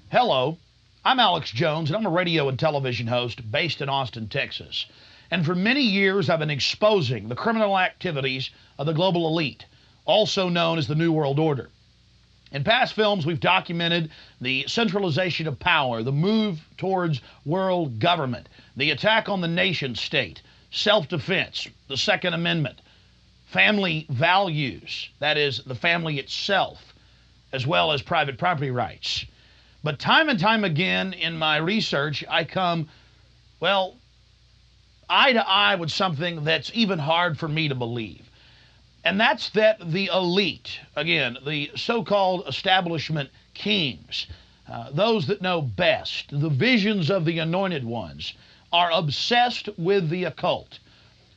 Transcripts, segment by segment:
Hello, I'm Alex Jones, and I'm a radio and television host based in Austin, Texas. And for many years, I've been exposing the criminal activities of the global elite, also known as the New World Order. In past films, we've documented the centralization of power, the move towards world government, the attack on the nation state, self-defense, the Second Amendment, family values, that is, the family itself, as well as private property rights. But time and time again in my research, I come, well, eye to eye with something that's even hard for me to believe. And that's that the elite, again, the so-called establishment kings, those that know best, the visions of the anointed ones, are obsessed with the occult,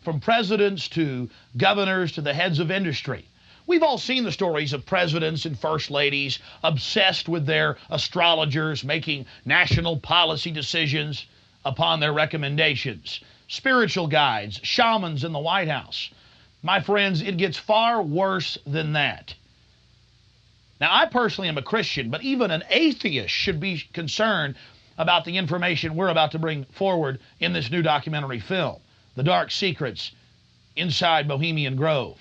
from presidents to governors to the heads of industry. We've all seen the stories of presidents and first ladies obsessed with their astrologers making national policy decisions upon their recommendations. Spiritual guides, shamans in the White House. My friends, it gets far worse than that. Now, I personally am a Christian, but even an atheist should be concerned about the information we're about to bring forward in this new documentary film, The Dark Secrets Inside Bohemian Grove.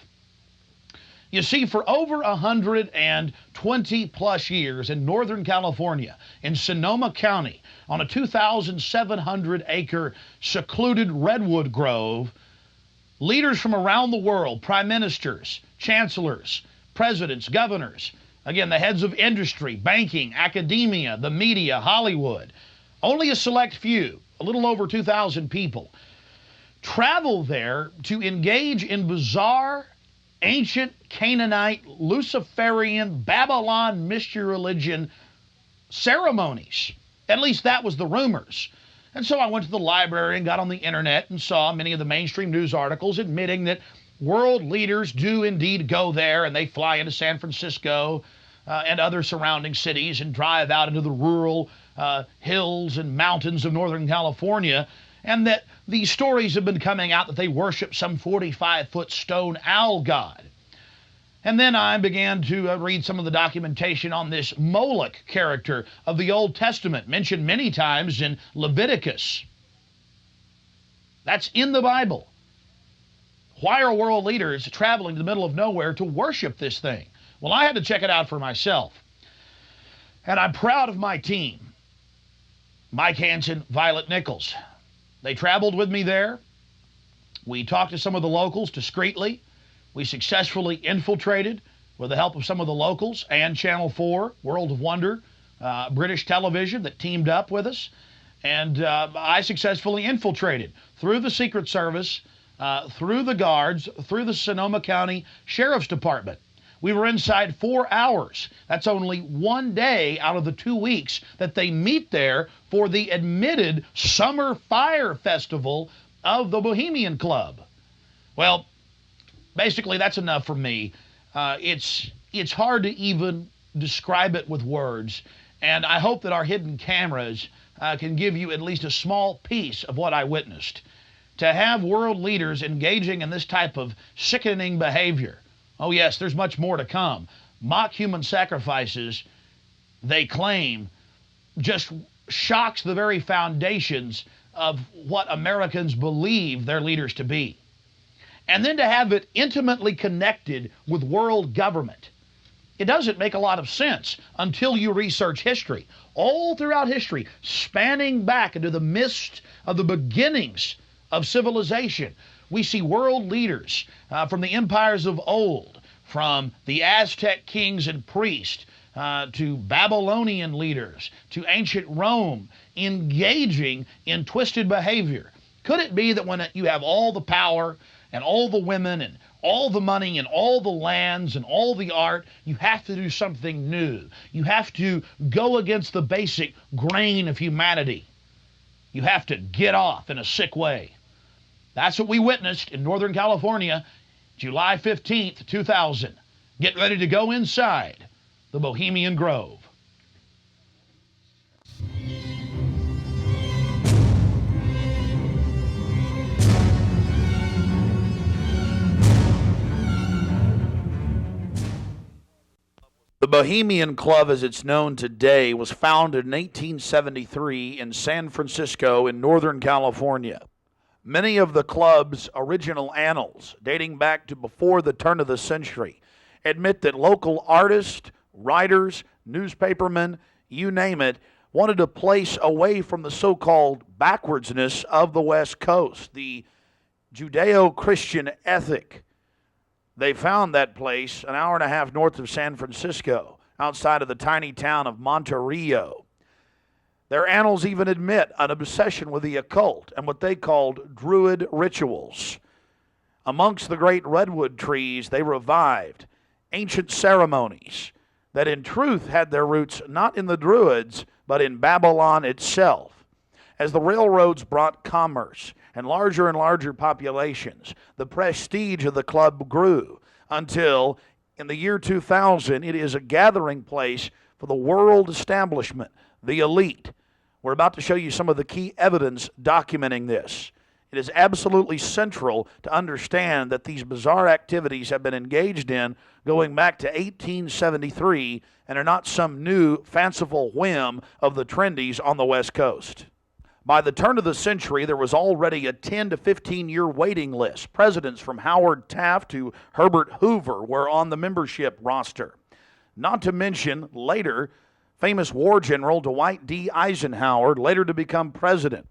You see, for over 120 plus years in Northern California, in Sonoma County, on a 2,700 acre secluded redwood grove, leaders from around the world, prime ministers, chancellors, presidents, governors, again, the heads of industry, banking, academia, the media, Hollywood, only a select few, a little over 2,000 people, travel there to engage in bizarre, ancient Canaanite, Luciferian, Babylon mystery religion ceremonies. At least that was the rumors. And so I went to the library and got on the internet and saw many of the mainstream news articles admitting that world leaders do indeed go there, and they fly into San Francisco and other surrounding cities and drive out into the rural hills and mountains of Northern California, and that these stories have been coming out that they worship some 45-foot stone owl god. And then I began to read some of the documentation on this Moloch character of the Old Testament, mentioned many times in Leviticus. That's in the Bible. Why are world leaders traveling to the middle of nowhere to worship this thing? Well, I had to check it out for myself. And I'm proud of my team. Mike Hansen, Violet Nichols. They traveled with me there. We talked to some of the locals discreetly. We successfully infiltrated, with the help of some of the locals and Channel 4, World of Wonder, British television that teamed up with us. And I successfully infiltrated through the Secret Service, through the guards, through the Sonoma County Sheriff's Department. We were inside 4 hours. That's only one day out of the 2 weeks that they meet there for the admitted Summer Fire Festival of the Bohemian Club. Well, basically, that's enough for me. It's hard to even describe it with words, and I hope that our hidden cameras can give you at least a small piece of what I witnessed. To have world leaders engaging in this type of sickening behavior, oh yes, there's much more to come. Mock human sacrifices, they claim, just shocks the very foundations of what Americans believe their leaders to be. And then to have it intimately connected with world government. It doesn't make a lot of sense until you research history. All throughout history, spanning back into the mist of the beginnings of civilization, we see world leaders from the empires of old, from the Aztec kings and priests, to Babylonian leaders, to ancient Rome, engaging in twisted behavior. Could it be that when you have all the power and all the women and all the money and all the lands and all the art, you have to do something new? You have to go against the basic grain of humanity. You have to get off in a sick way. That's what we witnessed in Northern California, July 15th, 2000. Get ready to go inside the Bohemian Grove. The Bohemian Club, as it's known today, was founded in 1873 in San Francisco in Northern California. Many of the club's original annals, dating back to before the turn of the century, admit that local artists, writers, newspapermen, you name it, wanted a place away from the so-called backwardsness of the West Coast, the Judeo-Christian ethic. They found that place an hour and a half north of San Francisco, outside of the tiny town of Monterey. Their annals even admit an obsession with the occult and what they called druid rituals. Amongst the great redwood trees, they revived ancient ceremonies that in truth had their roots not in the Druids, but in Babylon itself. As the railroads brought commerce and larger populations, the prestige of the club grew until, in the year 2000, it is a gathering place for the world establishment, the elite. We're about to show you some of the key evidence documenting this. It is absolutely central to understand that these bizarre activities have been engaged in going back to 1873 and are not some new fanciful whim of the trendies on the West Coast. By the turn of the century, there was already a 10 to 15-year waiting list. Presidents from Howard Taft to Herbert Hoover were on the membership roster. Not to mention, later, famous war general Dwight D. Eisenhower, later to become president.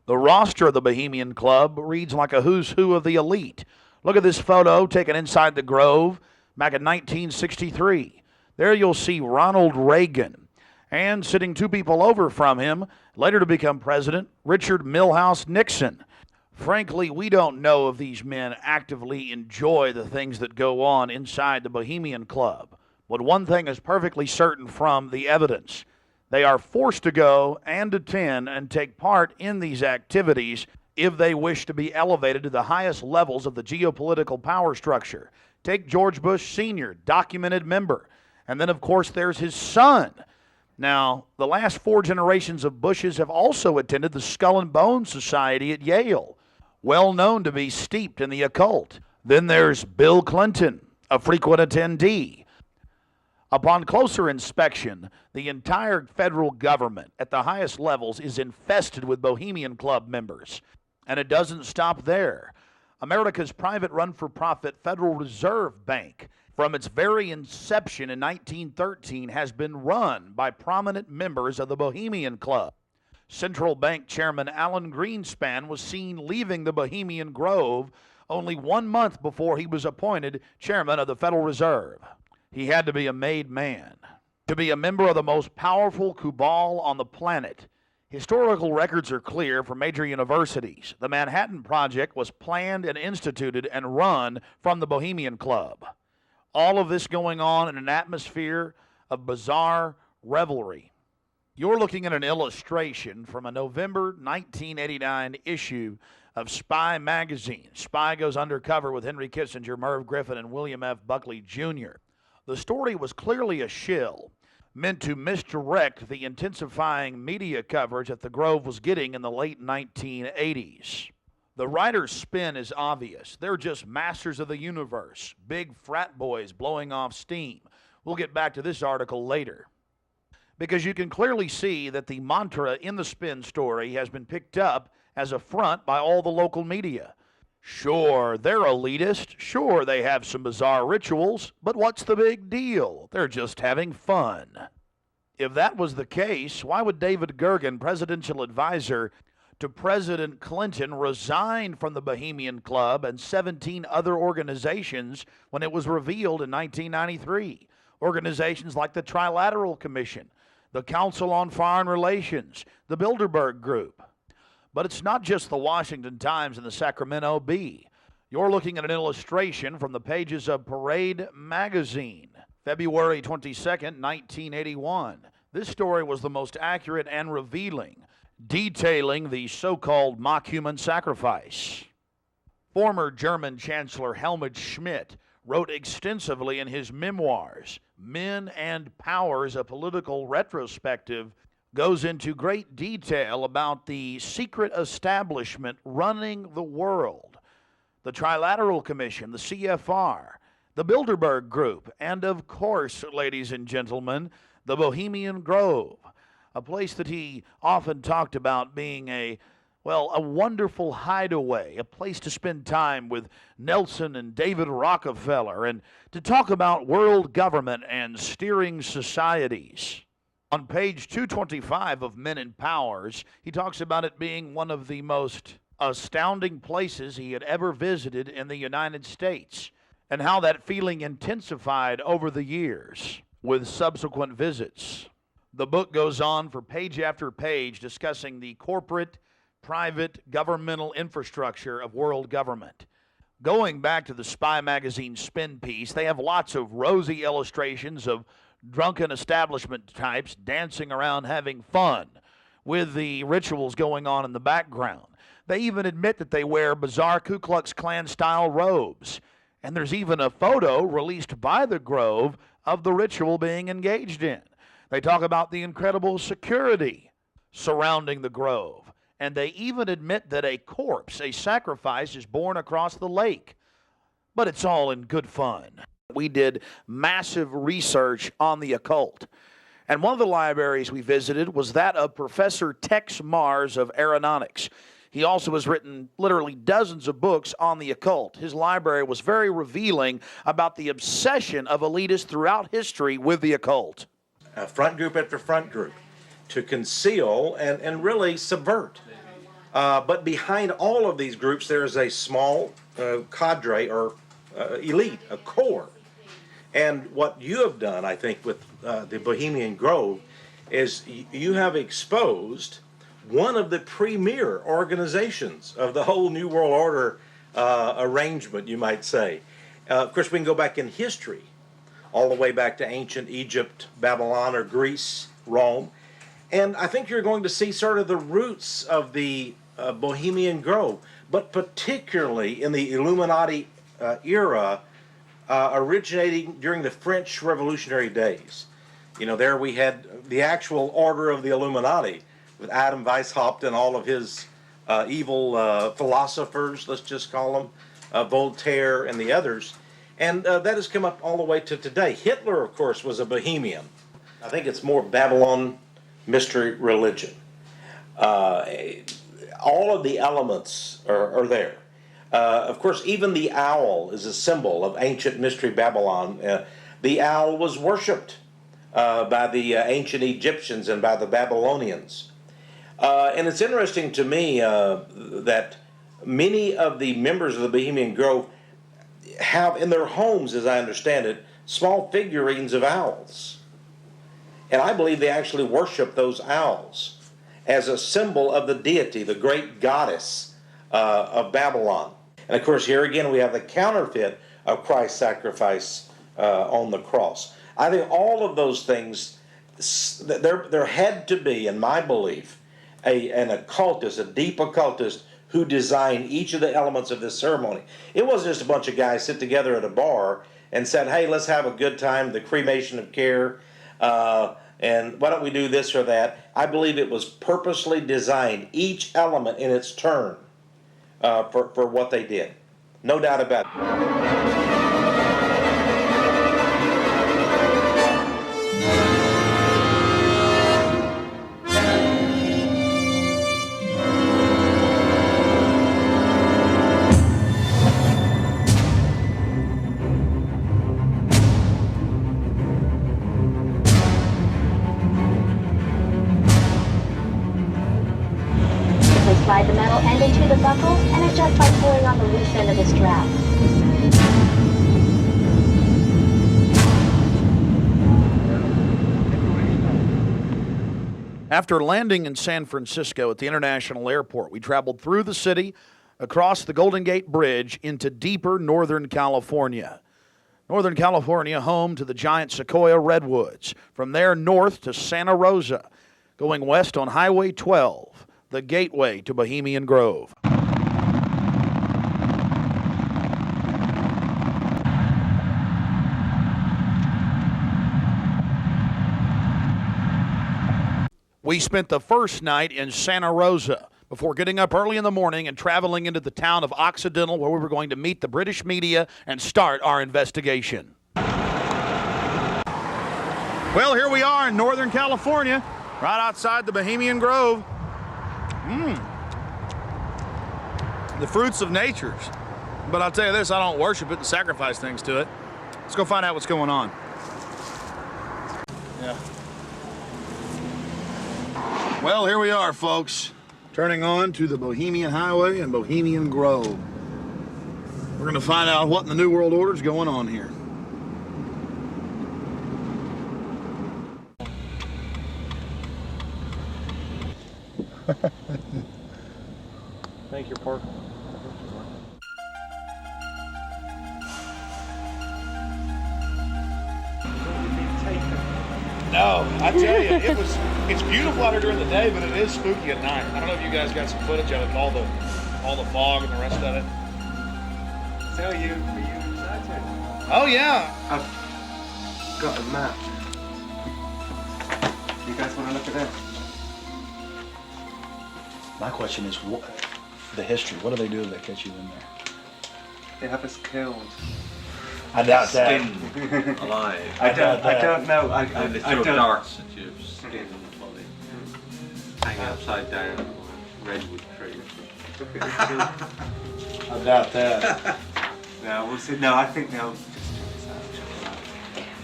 The roster of the Bohemian Club reads like a who's who of the elite. Look at this photo taken inside the Grove back in 1963. There you'll see Ronald Reagan, and sitting two people over from him, later to become president, Richard Milhous Nixon. Frankly, we don't know if these men actively enjoy the things that go on inside the Bohemian Club. But one thing is perfectly certain from the evidence. They are forced to go and attend and take part in these activities if they wish to be elevated to the highest levels of the geopolitical power structure. Take George Bush Sr., documented member. And then, of course, there's his son. Now, the last 4 generations of Bushes have also attended the Skull and Bones Society at Yale, well known to be steeped in the occult. Then there's Bill Clinton, a frequent attendee. Upon closer inspection, the entire federal government at the highest levels is infested with Bohemian Club members. And it doesn't stop there. America's private run-for-profit Federal Reserve Bank, from its very inception in 1913, has been run by prominent members of the Bohemian Club. Central Bank Chairman Alan Greenspan was seen leaving the Bohemian Grove only 1 month before he was appointed chairman of the Federal Reserve. He had to be a made man to be a member of the most powerful cabal on the planet. Historical records are clear from major universities. The Manhattan Project was planned and instituted and run from the Bohemian Club. All of this going on in an atmosphere of bizarre revelry. You're looking at an illustration from a November 1989 issue of Spy magazine. Spy goes undercover with Henry Kissenger, Merv Griffin, and William F. Buckley Jr. The story was clearly a shill, meant to misdirect the intensifying media coverage that the Grove was getting in the late 1980s. The writer's spin is obvious. They're just masters of the universe, big frat boys blowing off steam. We'll get back to this article later. Because you can clearly see that the mantra in the spin story has been picked up as a front by all the local media. Sure, they're elitist. Sure, they have some bizarre rituals. But what's the big deal? They're just having fun. If that was the case, why would David Gergen, presidential advisor to President Clinton, resign from the Bohemian Club and 17 other organizations when it was revealed in 1993? Organizations like the Trilateral Commission, the Council on Foreign Relations, the Bilderberg Group. But it's not just the Washington Times and the Sacramento Bee. You're looking at an illustration from the pages of Parade magazine, February 22nd, 1981. This story was the most accurate and revealing, detailing the so-called mock human sacrifice. Former German Chancellor Helmut Schmidt wrote extensively in his memoirs, Men and Powers, a Political Retrospective, goes into great detail about the secret establishment running the world, the Trilateral Commission, the CFR, the Bilderberg Group, and of course, ladies and gentlemen, the Bohemian Grove, a place that he often talked about being a wonderful hideaway, a place to spend time with Nelson and David Rockefeller, and to talk about world government and steering societies. On page 225 of Men and Powers, he talks about it being one of the most astounding places he had ever visited in the United States, and how that feeling intensified over the years with subsequent visits. The book goes on for page after page discussing the corporate, private, governmental infrastructure of world government. Going back to the Spy magazine spin piece, they have lots of rosy illustrations of drunken establishment types dancing around having fun with the rituals going on in the background. They even admit that they wear bizarre Ku Klux Klan style robes. And there's even a photo released by the Grove of the ritual being engaged in. They talk about the incredible security surrounding the Grove. And they even admit that a corpse, a sacrifice, is borne across the lake. But it's all in good fun. We did massive research on the occult. And one of the libraries we visited was that of Professor Tex Mars of Aeronautics. He also has written literally dozens of books on the occult. His library was very revealing about the obsession of elitists throughout history with the occult. Front group after front group to conceal and really subvert. But behind all of these groups, there is a small cadre or elite, a core. And what you have done, I think, with the Bohemian Grove is you have exposed one of the premier organizations of the whole New World Order arrangement, you might say. Of course, we can go back in history, all the way back to ancient Egypt, Babylon, or Greece, Rome. And I think you're going to see sort of the roots of the Bohemian Grove, but particularly in the Illuminati era, originating during the French Revolutionary days. You know, there we had the actual order of the Illuminati, with Adam Weishaupt and all of his evil philosophers, let's just call them, Voltaire and the others. And that has come up all the way to today. Hitler, of course, was a Bohemian. I think it's more Babylon mystery religion. All of the elements are there. Of course, even the owl is a symbol of ancient mystery Babylon. The owl was worshipped by the ancient Egyptians and by the Babylonians. And it's interesting to me that many of the members of the Bohemian Grove have in their homes, as I understand it, small figurines of owls. And I believe they actually worship those owls as a symbol of the deity, the great goddess of Babylon. And of course, here again we have the counterfeit of Christ's sacrifice on the cross. I think all of those things, there had to be, in my belief, an occultist, a deep occultist, who designed each of the elements of this ceremony. It wasn't just a bunch of guys sit together at a bar and said, hey, let's have a good time, the Cremation of Care, and why don't we do this or that. I believe it was purposely designed, each element in its turn, for what they did. No doubt about it. Slide the metal end into the buckle and adjust by pulling on the loose end of the strap. After landing in San Francisco at the International Airport, we traveled through the city, across the Golden Gate Bridge, into deeper Northern California. Northern California, home to the giant sequoia redwoods. From there north to Santa Rosa, going west on Highway 12, the gateway to Bohemian Grove. We spent the first night in Santa Rosa before getting up early in the morning and traveling into the town of Occidental, where we were going to meet the British media and start our investigation. Well, here we are in Northern California, right outside the Bohemian Grove. The fruits of nature's. But I'll tell you this, I don't worship it and sacrifice things to it. Let's go find out what's going on. Yeah. Well, here we are, folks. Turning on to the Bohemian Highway and Bohemian Grove. We're going to find out what in the New World Order is going on here. Thank you, Park. No, I tell you, it's beautiful out here during the day, but it is spooky at night. I don't know if you guys got some footage of it, all the fog and the rest of it. So were you excited? Oh yeah. I've got a map. You guys want to look at this? My question is, what, the history, what do they do if they catch you in there? They have us killed. I doubt that. Skinned alive. I don't know. And they throw darts at your skin and the body. Hanging upside down on a redwood tree. I doubt that. No, we'll see. No, I think they'll just check us out.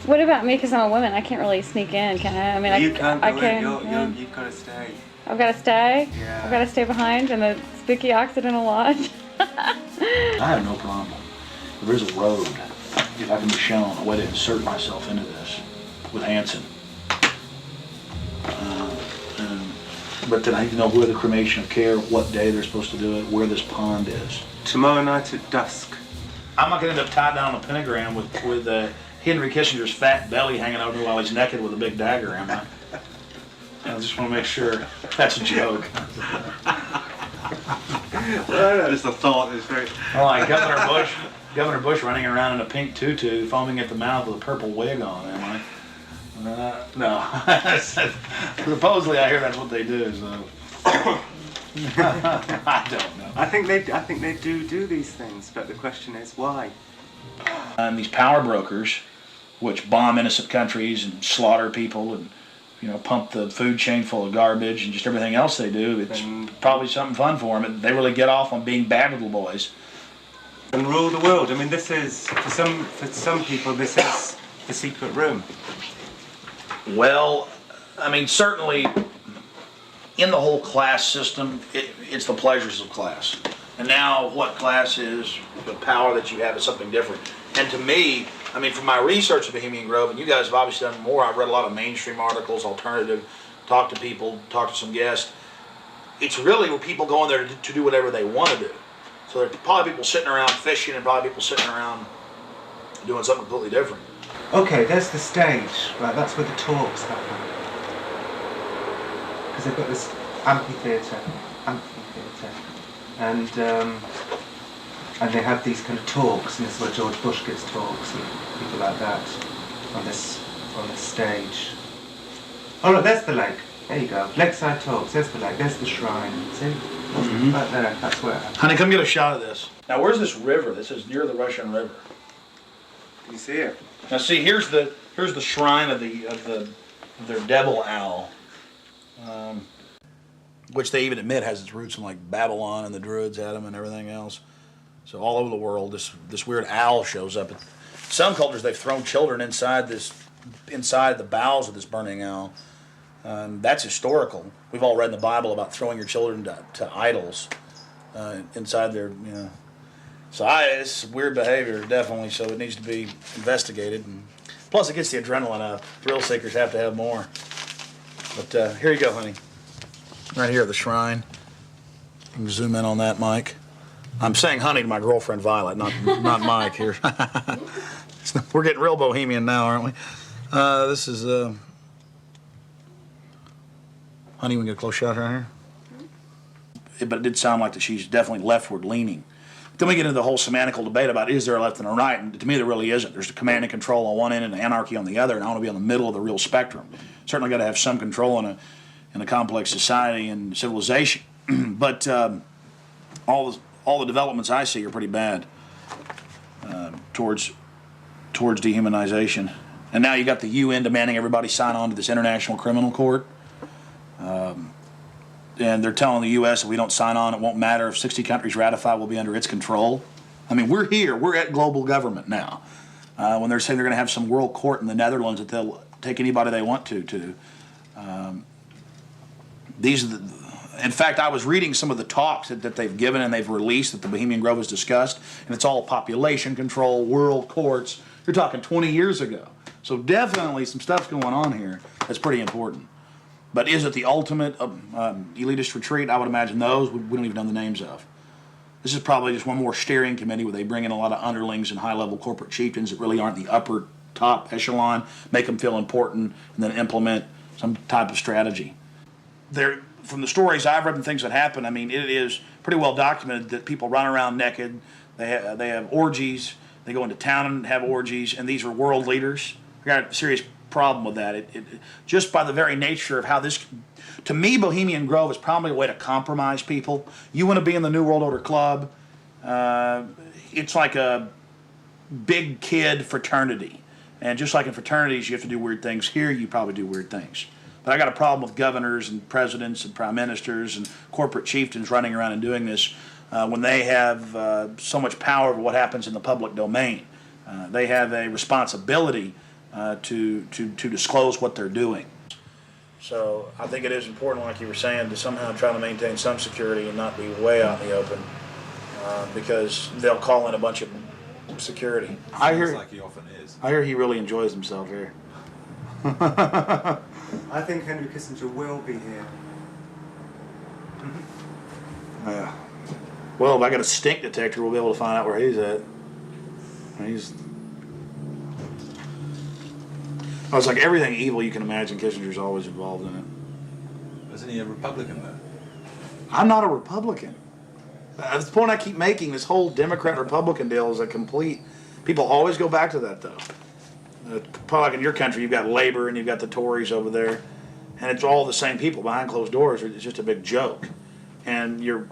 What about me? Because I'm a woman, I can't really sneak in, can I? I mean, You can't go I in. can. You've got to stay. I've got to stay. Yeah. I've got to stay behind in the spooky Occidental Lodge. I have no problem. If there's a road, if I can be shown a way to insert myself into this with Hanson. But then I need to know where the Cremation of Care, what day they're supposed to do it, where this pond is. Tomorrow night at dusk. I'm not going to end up tied down on a pentagram with Henry Kissinger's fat belly hanging over while he's naked with a big dagger, am I? I just want to make sure that's a joke. Just the thought is very... Oh, like Governor Bush running around in a pink tutu, foaming at the mouth with a purple wig on, am I? No. Supposedly I hear that's what they do, so... I don't know. I think they do these things, but the question is why? And these power brokers, which bomb innocent countries and slaughter people and, you know, pump the food chain full of garbage and just everything else they do, it's probably something fun for them. They really get off on being bad little boys. And rule the world. I mean, this is, for some people, this is the secret room. Well, I mean, certainly in the whole class system, it's the pleasures of class. And now what class is, the power that you have is something different. And to me, I mean, from my research of Bohemian Grove, and you guys have obviously done more, I've read a lot of mainstream articles, alternative, talked to people, talked to some guests. It's really where people go in there to do whatever they want to do. So there's probably people sitting around fishing and probably people sitting around doing something completely different. Okay, there's the stage. Right, that's where the talks happen. Because they've got this amphitheatre, and they have these kind of talks, and this is where George Bush gives talks and people like that on this stage. Oh look, there's the lake. There you go. Lakeside talks. There's the lake. There's the shrine. See, right there. That's where. Honey, come get a shot of this. Now, where's this river? This is near the Russian River. You see it? Now, see, here's the shrine of their devil owl, which they even admit has its roots in like Babylon, and the Druids had them and everything else. So all over the world, this weird owl shows up. Some cultures, they've thrown children inside the bowels of this burning owl. That's historical. We've all read in the Bible about throwing your children to idols inside their, So it's weird behavior, definitely, so it needs to be investigated. And plus, it gets the adrenaline up. Thrill seekers have to have more. But here you go, honey. Right here at the shrine. You can zoom in on that, Mike. I'm saying honey to my girlfriend, Violet, not Mike here. We're getting real bohemian now, aren't we? This is... Honey, we can get a close shot right here. But it did sound like that she's definitely leftward leaning. Then we get into the whole semantical debate about is there a left and a right, and to me there really isn't. There's a command and control on one end and anarchy on the other, and I want to be on the middle of the real spectrum. Certainly got to have some control in a complex society and civilization. But all the developments I see are pretty bad towards dehumanization. And now you got the UN demanding everybody sign on to this International Criminal Court. And they're telling the U.S. if we don't sign on, it won't matter. If 60 countries ratify, we'll be under its control. I mean, we're here. We're at global government now. When they're saying they're going to have some world court in the Netherlands that they'll take anybody they want to. These are in fact, I was reading some of the talks that they've given and they've released that the Bohemian Grove has discussed, and it's all population control, world courts. You're talking 20 years ago. So definitely some stuff's going on here that's pretty important. But is it the ultimate elitist retreat? I would imagine those we don't even know the names of. This is probably just one more steering committee where they bring in a lot of underlings and high-level corporate chieftains that really aren't the upper top echelon, make them feel important, and then implement some type of strategy. From the stories I've read and things that happen, I mean, it is pretty well documented that people run around naked. They have orgies. They go into town and have orgies, and these are world leaders. I got a serious problem with that. It just by the very nature of how this, to me, Bohemian Grove is probably a way to compromise people. You want to be in the New World Order Club. It's like a big kid fraternity. And just like in fraternities, you have to do weird things. Here, you probably do weird things. But I got a problem with governors and presidents and prime ministers and corporate chieftains running around and doing this when they have so much power over what happens in the public domain. They have a responsibility to disclose what they're doing. So I think it is important, like you were saying, to somehow try to maintain some security and not be way out in the open, because they'll call in a bunch of security. Sounds like he often is. I hear he really enjoys himself here. I think Henry Kissenger will be here. Yeah. Well, if I got a stink detector, we'll be able to find out where he's at. Oh, it's like everything evil you can imagine, Kissinger's always involved in it. Isn't he a Republican, though? I'm not a Republican. That's the point I keep making. This whole Democrat-Republican deal is a complete... People always go back to that, though. Probably like in your country, you've got Labor and you've got the Tories over there, and it's all the same people behind closed doors. It's just a big joke. And your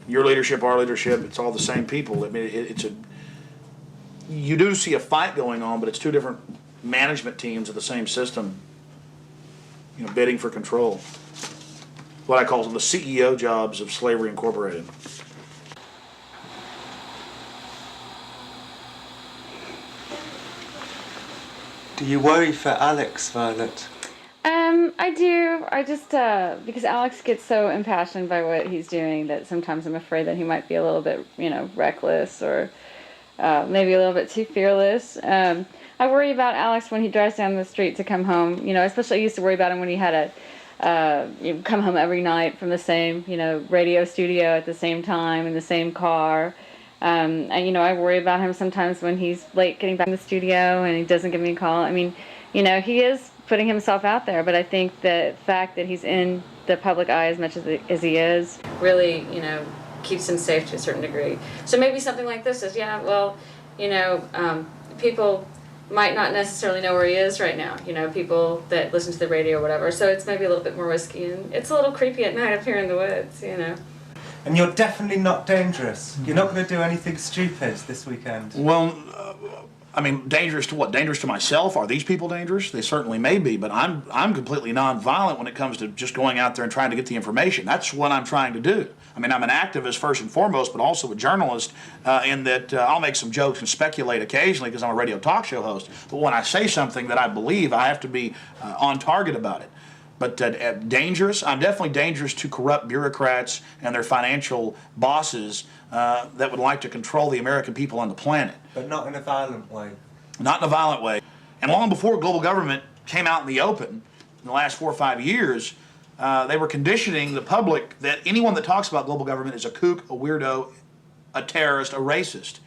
leadership, our leadership, it's all the same people. I mean, you do see a fight going on, but it's two different management teams of the same system, bidding for control. What I call the CEO jobs of Slavery Incorporated. Do you worry for Alex, Violet? I do. I just, because Alex gets so impassioned by what he's doing that sometimes I'm afraid that he might be a little bit, reckless or maybe a little bit too fearless. I worry about Alex when he drives down the street to come home, especially I used to worry about him when he had come home every night from the same, radio studio at the same time in the same car. And, I worry about him sometimes when he's late getting back in the studio and he doesn't give me a call. I mean, he is putting himself out there, but I think the fact that he's in the public eye as much as he is really, keeps him safe to a certain degree. So maybe something like this is, people might not necessarily know where he is right now, people that listen to the radio or whatever. So it's maybe a little bit more risky, and it's a little creepy at night up here in the woods, And you're definitely not dangerous. You're not going to do anything stupid this weekend. Well, dangerous to what? Dangerous to myself? Are these people dangerous? They certainly may be, but I'm completely nonviolent when it comes to just going out there and trying to get the information. That's what I'm trying to do. I'm an activist first and foremost, but also a journalist in that I'll make some jokes and speculate occasionally because I'm a radio talk show host. But when I say something that I believe, I have to be on target about it. But dangerous? I'm definitely dangerous to corrupt bureaucrats and their financial bosses that would like to control the American people on the planet. But not in a violent way. Not in a violent way. And long before global government came out in the open, in the last 4 or 5 years, they were conditioning the public that anyone that talks about global government is a kook, a weirdo, a terrorist, a racist.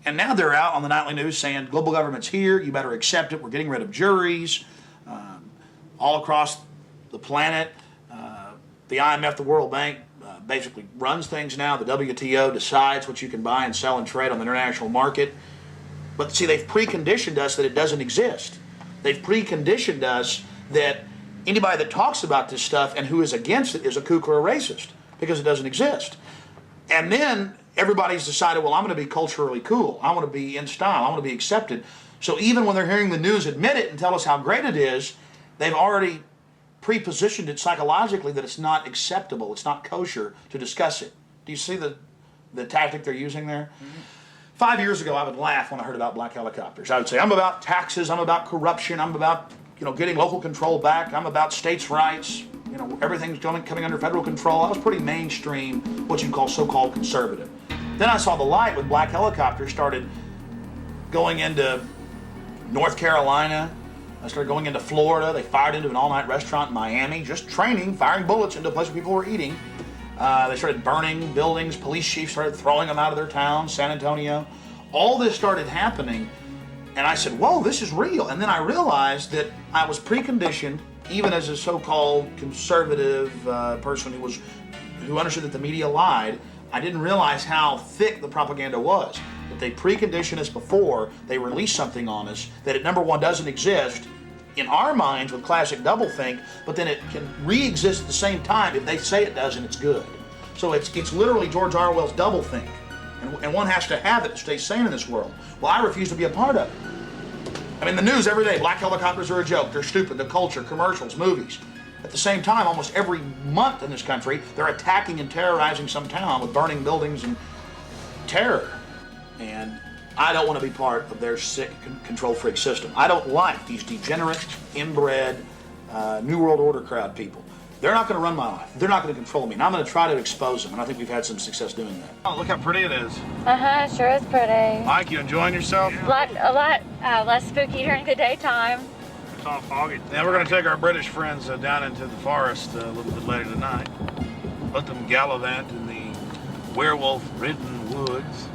And now they're out on the nightly news saying global government's here, you better accept it, we're getting rid of juries, all across the planet. The IMF, the World Bank, basically runs things now. The WTO decides what you can buy and sell and trade on the international market. But see, they've preconditioned us that it doesn't exist. They've preconditioned us that anybody that talks about this stuff and who is against it is a kook or a racist because it doesn't exist. And then everybody's decided, well, I'm going to be culturally cool. I want to be in style. I want to be accepted. So even when they're hearing the news admit it and tell us how great it is, they've already pre-positioned it psychologically that it's not acceptable, it's not kosher to discuss it. Do you see the tactic they're using there? Mm-hmm. 5 years ago, I would laugh when I heard about black helicopters. I would say, I'm about taxes, I'm about corruption, I'm about getting local control back, I'm about states' rights, everything's coming under federal control. I was pretty mainstream, what you'd call so-called conservative. Then I saw the light when black helicopters started going into North Carolina. I started going into Florida. They fired into an all-night restaurant in Miami, just training, firing bullets into a place where people were eating. They started burning buildings. Police chiefs started throwing them out of their town, San Antonio. All this started happening, and I said, whoa, this is real. And then I realized that I was preconditioned, even as a so-called conservative person who understood that the media lied. I didn't realize how thick the propaganda was. That they precondition us before they release something on us, that it, number one, doesn't exist in our minds with classic doublethink, but then it can re-exist at the same time if they say it does and it's good. So it's literally George Orwell's doublethink, and one has to have it to stay sane in this world. Well, I refuse to be a part of it. The news every day, black helicopters are a joke, they're stupid, the culture, commercials, movies. At the same time, almost every month in this country, they're attacking and terrorizing some town with burning buildings and terror. And I don't want to be part of their sick control freak system. I don't like these degenerate, inbred, New World Order crowd people. They're not going to run my life. They're not going to control me. And I'm going to try to expose them. And I think we've had some success doing that. Oh, look how pretty it is. Sure is pretty. Mike, you enjoying yourself? A lot less spooky during the daytime. It's all foggy. Now we're going to take our British friends down into the forest a little bit later tonight. Let them gallivant in the werewolf-ridden woods.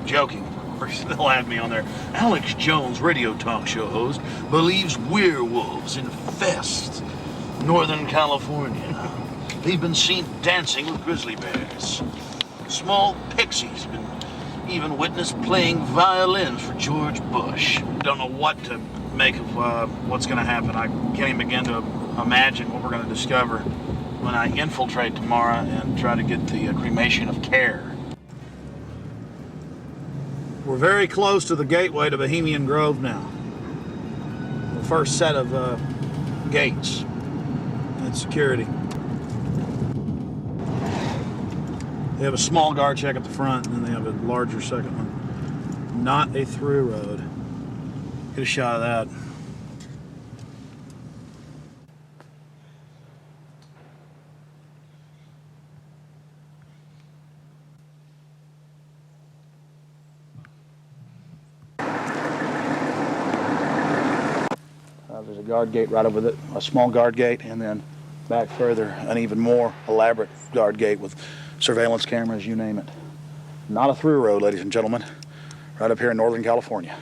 Joking, of course. They'll have me on there. Alex Jones, radio talk show host, believes werewolves infest Northern California. They've been seen dancing with grizzly bears. Small pixies have been even witnessed playing violins for George Bush. Don't know what to make of what's going to happen. I can't even begin to imagine what we're going to discover when I infiltrate tomorrow and try to get the Cremation of Care. We're very close to the gateway to Bohemian Grove now. The first set of gates and security. They have a small guard check at the front, and then they have a larger second one. Not a through road. Get a shot of that. There's a guard gate right over a small guard gate, and then back further, an even more elaborate guard gate with surveillance cameras, you name it. Not a through road, ladies and gentlemen. Right up here in Northern California.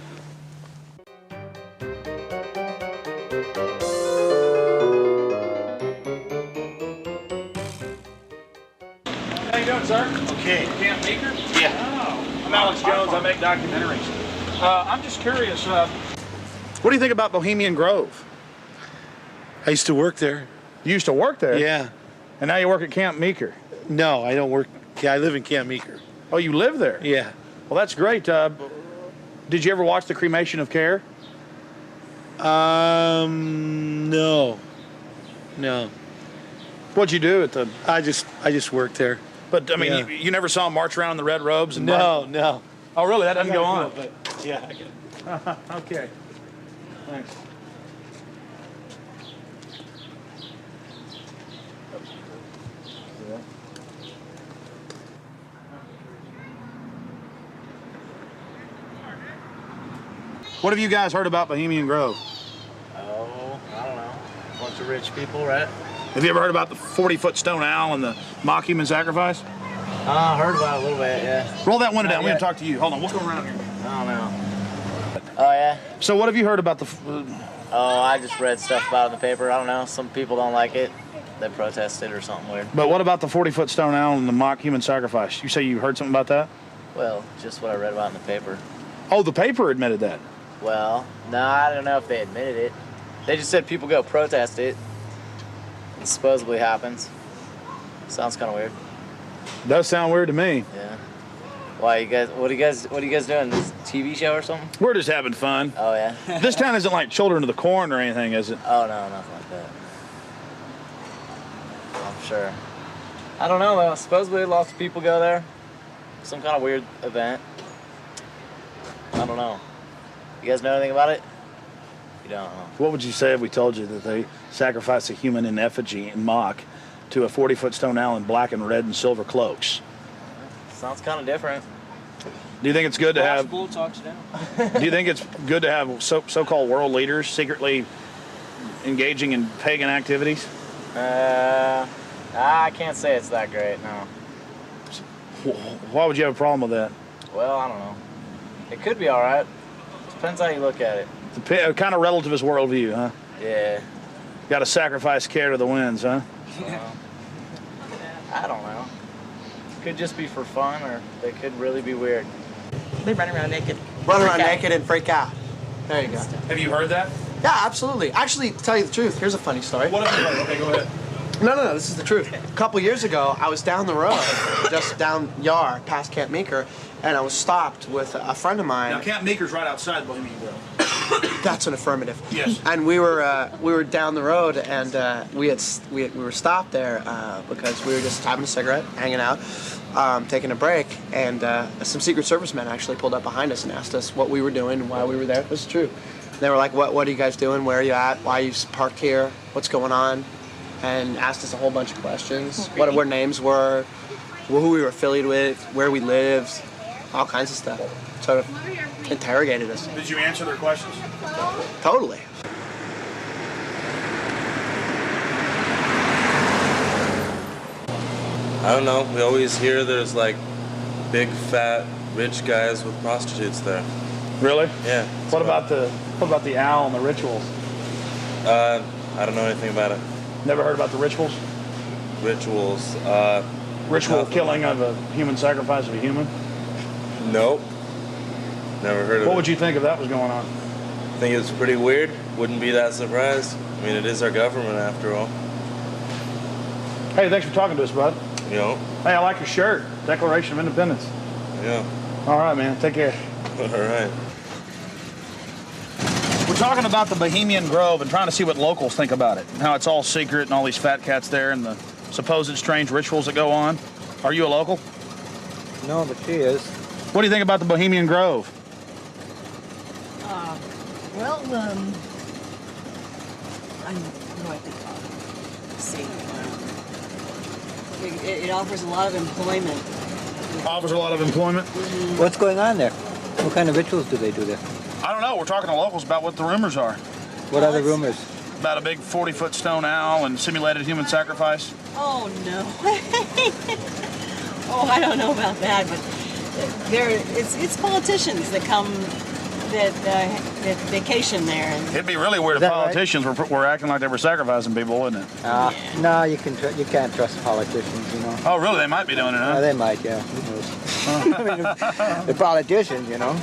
How you doing, sir? Okay. Camp Meeker? Yeah. Oh, I'm Alex Jones. I make documentaries. I'm just curious, what do you think about Bohemian Grove? I used to work there. You used to work there? Yeah. And now you work at Camp Meeker? No, I don't work. Yeah, I live in Camp Meeker. Oh, you live there? Yeah. Well, that's great. Did you ever watch the Cremation of Care? No. No. What'd you do at the... I just worked there. But, I mean, Yeah. you never saw them march around in the red robes? And No. Oh, really? That doesn't go on? But yeah, I get it. Okay. Thanks. What have you guys heard about Bohemian Grove? Oh, I don't know. Bunch of rich people, right? Have you ever heard about the 40-foot stone owl and the mock human sacrifice? I heard about it a little bit, yeah. Roll that window Not down. We yet. want to talk to you. Hold on. We'll go around here. I don't know. Oh, yeah? So what have you heard about the... Oh, I just read stuff about it in the paper. I don't know. Some people don't like it. They protested or something weird. But what about the 40-foot stone owl and the mock human sacrifice? You say you heard something about that? Well, just what I read about in the paper. Oh, the paper admitted that. Well, no, I don't know if they admitted it. They just said people go protest it. It supposedly happens. Sounds kind of weird. Does sound weird to me. Yeah. Why, you guys, what are you guys doing? This TV show or something? We're just having fun. Oh, yeah? This town isn't like Children of the Corn or anything, is it? Oh, no, nothing like that. I'm sure. I don't know, though. Supposedly lots of people go there. Some kind of weird event. I don't know. You guys know anything about it? You don't know. What would you say if we told you that they sacrifice a human in effigy and mock to a 40-foot stone owl in black and red and silver cloaks? Sounds kind of different. Do you think it's good to have... School talks down. Do you think it's good to have so-called world leaders secretly engaging in pagan activities? I can't say it's that great, no. Why would you have a problem with that? Well, I don't know. It could be all right. Depends how you look at it. It's a kind of relativist worldview, huh? Yeah. Got to sacrifice care to the winds, huh? Well, I don't know. Could just be for fun, or they could really be weird. They run around naked. Run around naked and freak out. There you go. Have you heard that? Yeah, absolutely. Actually, to tell you the truth, here's a funny story. What have you heard? Okay, go ahead. No, this is the truth. A couple years ago, I was down the road, just down yard, past Camp Meeker, and I was stopped with a friend of mine. Now, Camp Meeker's right outside Bohemian Grove. That's an affirmative. Yes. And we were down the road, and we were stopped there because we were just having a cigarette, hanging out, taking a break, and some Secret Service men actually pulled up behind us and asked us what we were doing, why we were there. This is true. They were like, "What are you guys doing? Where are you at? Why are you parked here? What's going on?" And asked us a whole bunch of questions. What our names were, who we were affiliated with, where we lived, all kinds of stuff. Sort of interrogated us. Did you answer their questions? Totally. I don't know. We always hear there's like big, fat, rich guys with prostitutes there. Really? Yeah. What about the owl and the rituals? I don't know anything about it. Never heard about the rituals? Rituals. Ritual nothing. killing of a human sacrifice of a human? Nope. Never heard of it. What would you think if that was going on? I think it's pretty weird. Wouldn't be that surprised. I mean, it is our government after all. Hey, thanks for talking to us, bud. You know? Hey, I like your shirt. Declaration of Independence. Yeah. All right, man. Take care. All right. We're talking about the Bohemian Grove and trying to see what locals think about it. How it's all secret and all these fat cats there and the supposed strange rituals that go on. Are you a local? No, but she is. What do you think about the Bohemian Grove? I know what they call it. See, it offers a lot of employment. Offers a lot of employment? What's going on there? What kind of rituals do they do there? I don't know. We're talking to locals about what the rumors are. What are the rumors? About a big 40-foot stone owl and simulated human sacrifice. Oh, no. Oh, I don't know about that, but It's politicians that come that vacation there. And It'd be really weird if politicians were acting like they were sacrificing people, wouldn't it? No, you can't trust politicians, you know. Oh, really? They might be doing it, huh? They might, yeah. Who knows? The politicians, you know.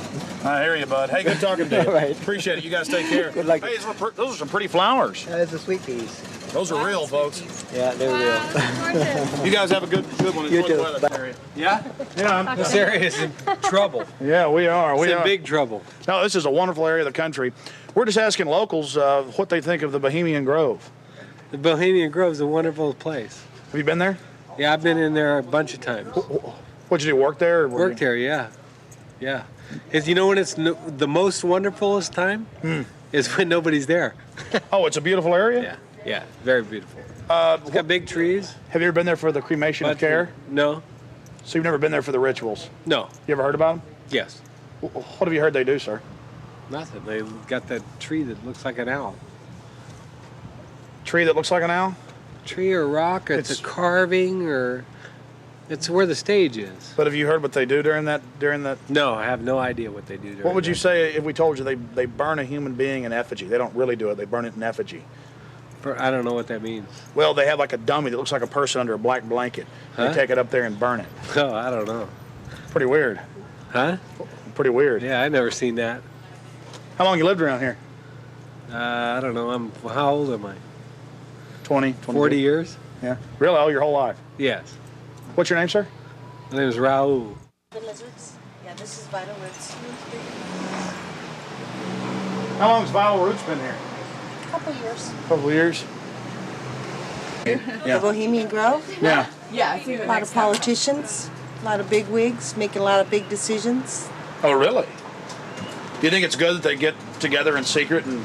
I hear you, bud. Hey, good talking to you. Right. Appreciate it. You guys take care. Good luck. Hey, those are some pretty flowers. That's the sweet peas. Those are real, folks. Yeah, they're real. You guys have a good one. You too. Yeah? Yeah. This area is in trouble. Yeah, we are. It's in big trouble. No, this is a wonderful area of the country. We're just asking locals what they think of the Bohemian Grove. The Bohemian Grove is a wonderful place. Have you been there? Yeah, I've been in there a bunch of times. What'd you do, work there? Or Worked there, yeah. Yeah. You know when it's the most wonderfulest time? Is when nobody's there. Oh, it's a beautiful area? Yeah, yeah, very beautiful. It's got big trees. Have you ever been there for the Cremation of Care? No. So you've never been there for the rituals? No. You ever heard about them? Yes. What have you heard they do, sir? Nothing. They got that tree that looks like an owl. Tree that looks like an owl? Tree or rock, it's a carving, or it's where the stage is. But have you heard what they do during that? No, I have no idea what they do during What would you say if we told you they burn a human being in effigy? They don't really do it. They burn it in effigy. I don't know what that means. Well, they have like a dummy that looks like a person under a black blanket. Huh? They take it up there and burn it. Oh, I don't know. Pretty weird. Huh? Pretty weird. Yeah, I've never seen that. How long you lived around here? I don't know. How old am I? 20, 40 years? Yeah. Really? Oh, your whole life? Yes. What's your name, sir? My name is Raul. The lizards? Yeah, this is Vital Roots. How long has Vital Roots been here? A couple years. Couple years. The Bohemian Grove? Yeah. Yeah, I see. A lot of politicians, a lot of big wigs making a lot of big decisions. Oh, really? Do you think it's good that they get together in secret and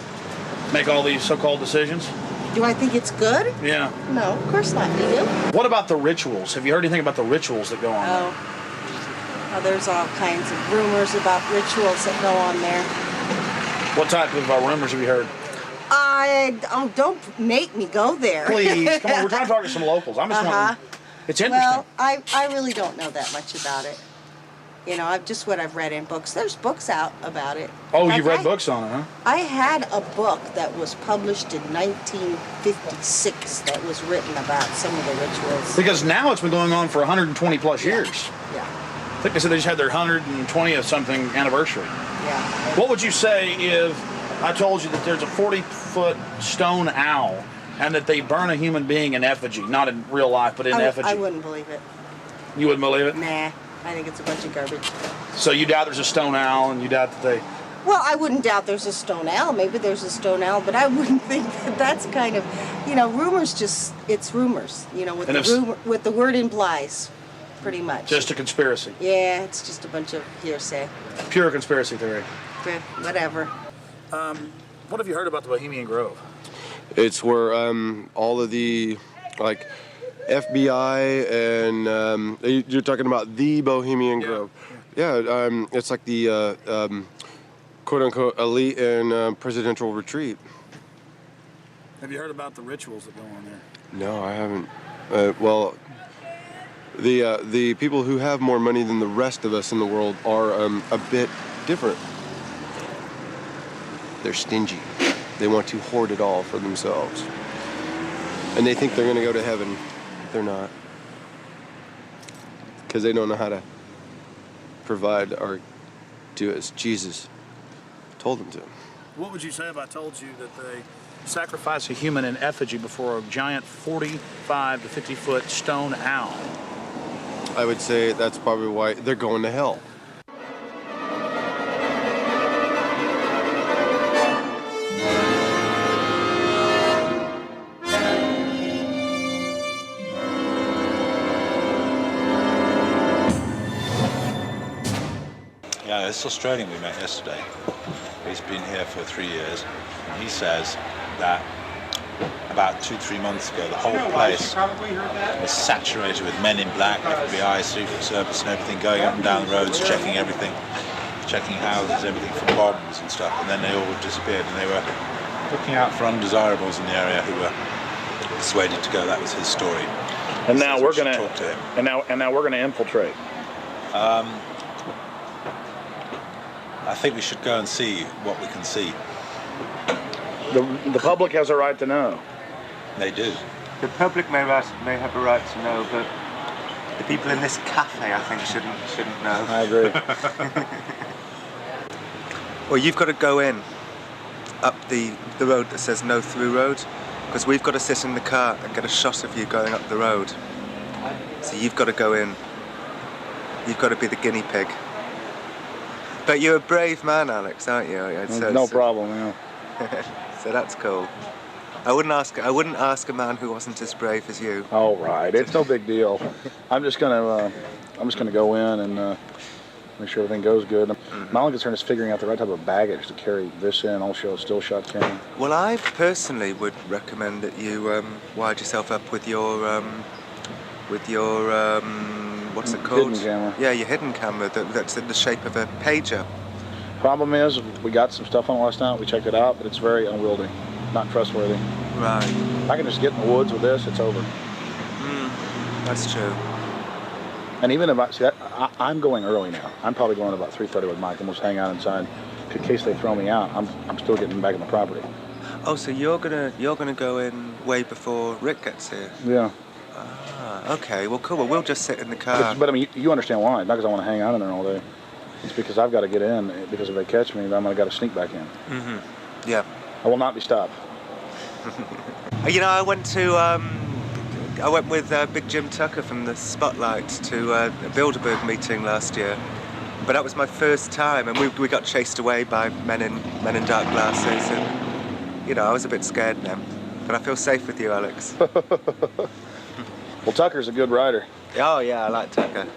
make all these so-called decisions? Do I think it's good? Yeah. No, of course not. Do you? What about the rituals? Have you heard anything about the rituals that go on there? Oh, there's all kinds of rumors about rituals that go on there. What type of rumors have you heard? Don't make me go there. Please, come on. We're trying to talk to some locals. I'm just wondering. It's interesting. Well, I really don't know that much about it. You know, what I've read in books. There's books out about it. Oh, you've read books on it, huh? I had a book that was published in 1956 that was written about some of the rituals. Because now it's been going on for 120 plus years. Yeah. I think they said they just had their 120th something anniversary. Yeah. What would you say if I told you that there's a 40-foot stone owl and that they burn a human being in effigy, not in real life, but in effigy? I wouldn't believe it. You wouldn't believe it? Nah, I think it's a bunch of garbage. So you doubt there's a stone owl, and you doubt that they... Well, I wouldn't doubt there's a stone owl. Maybe there's a stone owl, but I wouldn't think that that's kind of, rumors it's rumors, what the word implies, pretty much. Just a conspiracy. Yeah, it's just a bunch of hearsay. Pure conspiracy theory. Whatever. What have you heard about the Bohemian Grove? It's where all of the, FBI and you're talking about the Bohemian Grove. Yeah, it's like the quote-unquote elite and presidential retreat. Have you heard about the rituals that go on there? No, I haven't. Well, the people who have more money than the rest of us in the world are a bit different. They're stingy. They want to hoard it all for themselves. And they think they're going to go to heaven. They're not. Because they don't know how to provide or do as Jesus told them to. What would you say if I told you that they sacrifice a human in effigy before a giant 45 to 50-foot stone owl? I would say that's probably why they're going to hell. Yeah, this Australian we met yesterday, he's been here for 3 years, and he says that about 2-3 months ago the whole place was saturated with men in black, FBI, Secret Service and everything, going up and down the roads, checking everything, checking houses, everything from bombs and stuff, and then they all disappeared, and they were looking out for undesirables in the area who were persuaded to go. That was his story. And now we're going to talk to him. And now we're going to infiltrate. I think we should go and see what we can see. The public has a right to know. They do. The public may have a right to know, but the people in this cafe, I think, shouldn't know. I agree. Well, you've got to go in up the road that says no through road, because we've got to sit in the car and get a shot of you going up the road. So you've got to go in. You've got to be the guinea pig. But you're a brave man, Alex, aren't you? No problem, yeah. So that's cool. I wouldn't ask a man who wasn't as brave as you. All right, it's no big deal. I'm just gonna go in and make sure everything goes good. My only concern is figuring out the right type of baggage to carry this in, also a still shot camera. Well, I personally would recommend that you wired yourself up with your what's it called? Hidden camera. Yeah, your hidden camera that's in the shape of a pager. Problem is, we got some stuff on it last night. We checked it out, but it's very unwieldy, not trustworthy. Right. If I can just get in the woods with this, it's over. That's true. And even if I'm going early now. I'm probably going about 3:30 with Mike, and we'll just hang out inside in case they throw me out. I'm still getting back on the property. Oh, so you're gonna go in way before Rick gets here? Yeah. Ah, okay. Well, cool. Well, we'll just sit in the car. But I mean, you understand why? It's not because I want to hang out in there all day. It's because I've got to get in. Because if they catch me, then I'm got to sneak back in. Yeah. I will not be stopped. You know, I went with Big Jim Tucker from the Spotlight to a Bilderberg meeting last year, but that was my first time, and we got chased away by men in dark glasses, and you know, I was a bit scared then, but I feel safe with you, Alex. Well, Tucker's a good rider. Oh yeah, I like Tucker.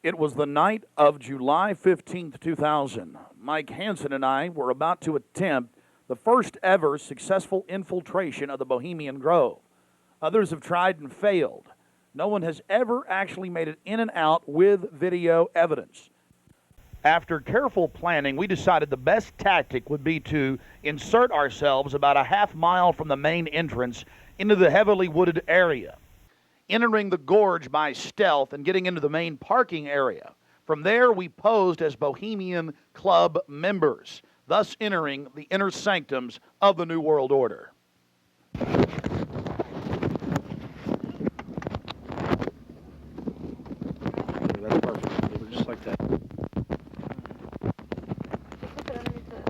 It was the night of July 15th, 2000. Mike Hansen and I were about to attempt the first ever successful infiltration of the Bohemian Grove. Others have tried and failed. No one has ever actually made it in and out with video evidence. After careful planning, we decided the best tactic would be to insert ourselves about a half mile from the main entrance into the heavily wooded area, entering the gorge by stealth and getting into the main parking area. From there, we posed as Bohemian Club members, thus entering the inner sanctums of the New World Order. That's perfect. Just like that.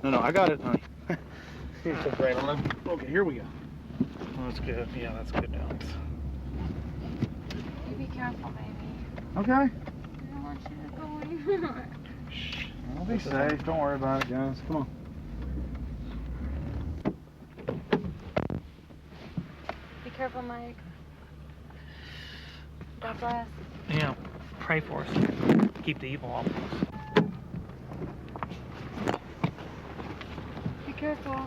No, I got it, honey. Okay, here we go. That's good. Yeah, that's good, Alex. You be careful, baby. Okay. I don't want you to go anywhere. I'll be safe. Don't worry about it, guys. Come on. Be careful, Mike. God bless. Yeah, pray for us. Keep the evil off of us. Be careful.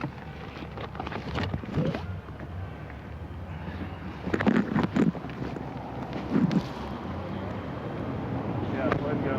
Yeah, let go.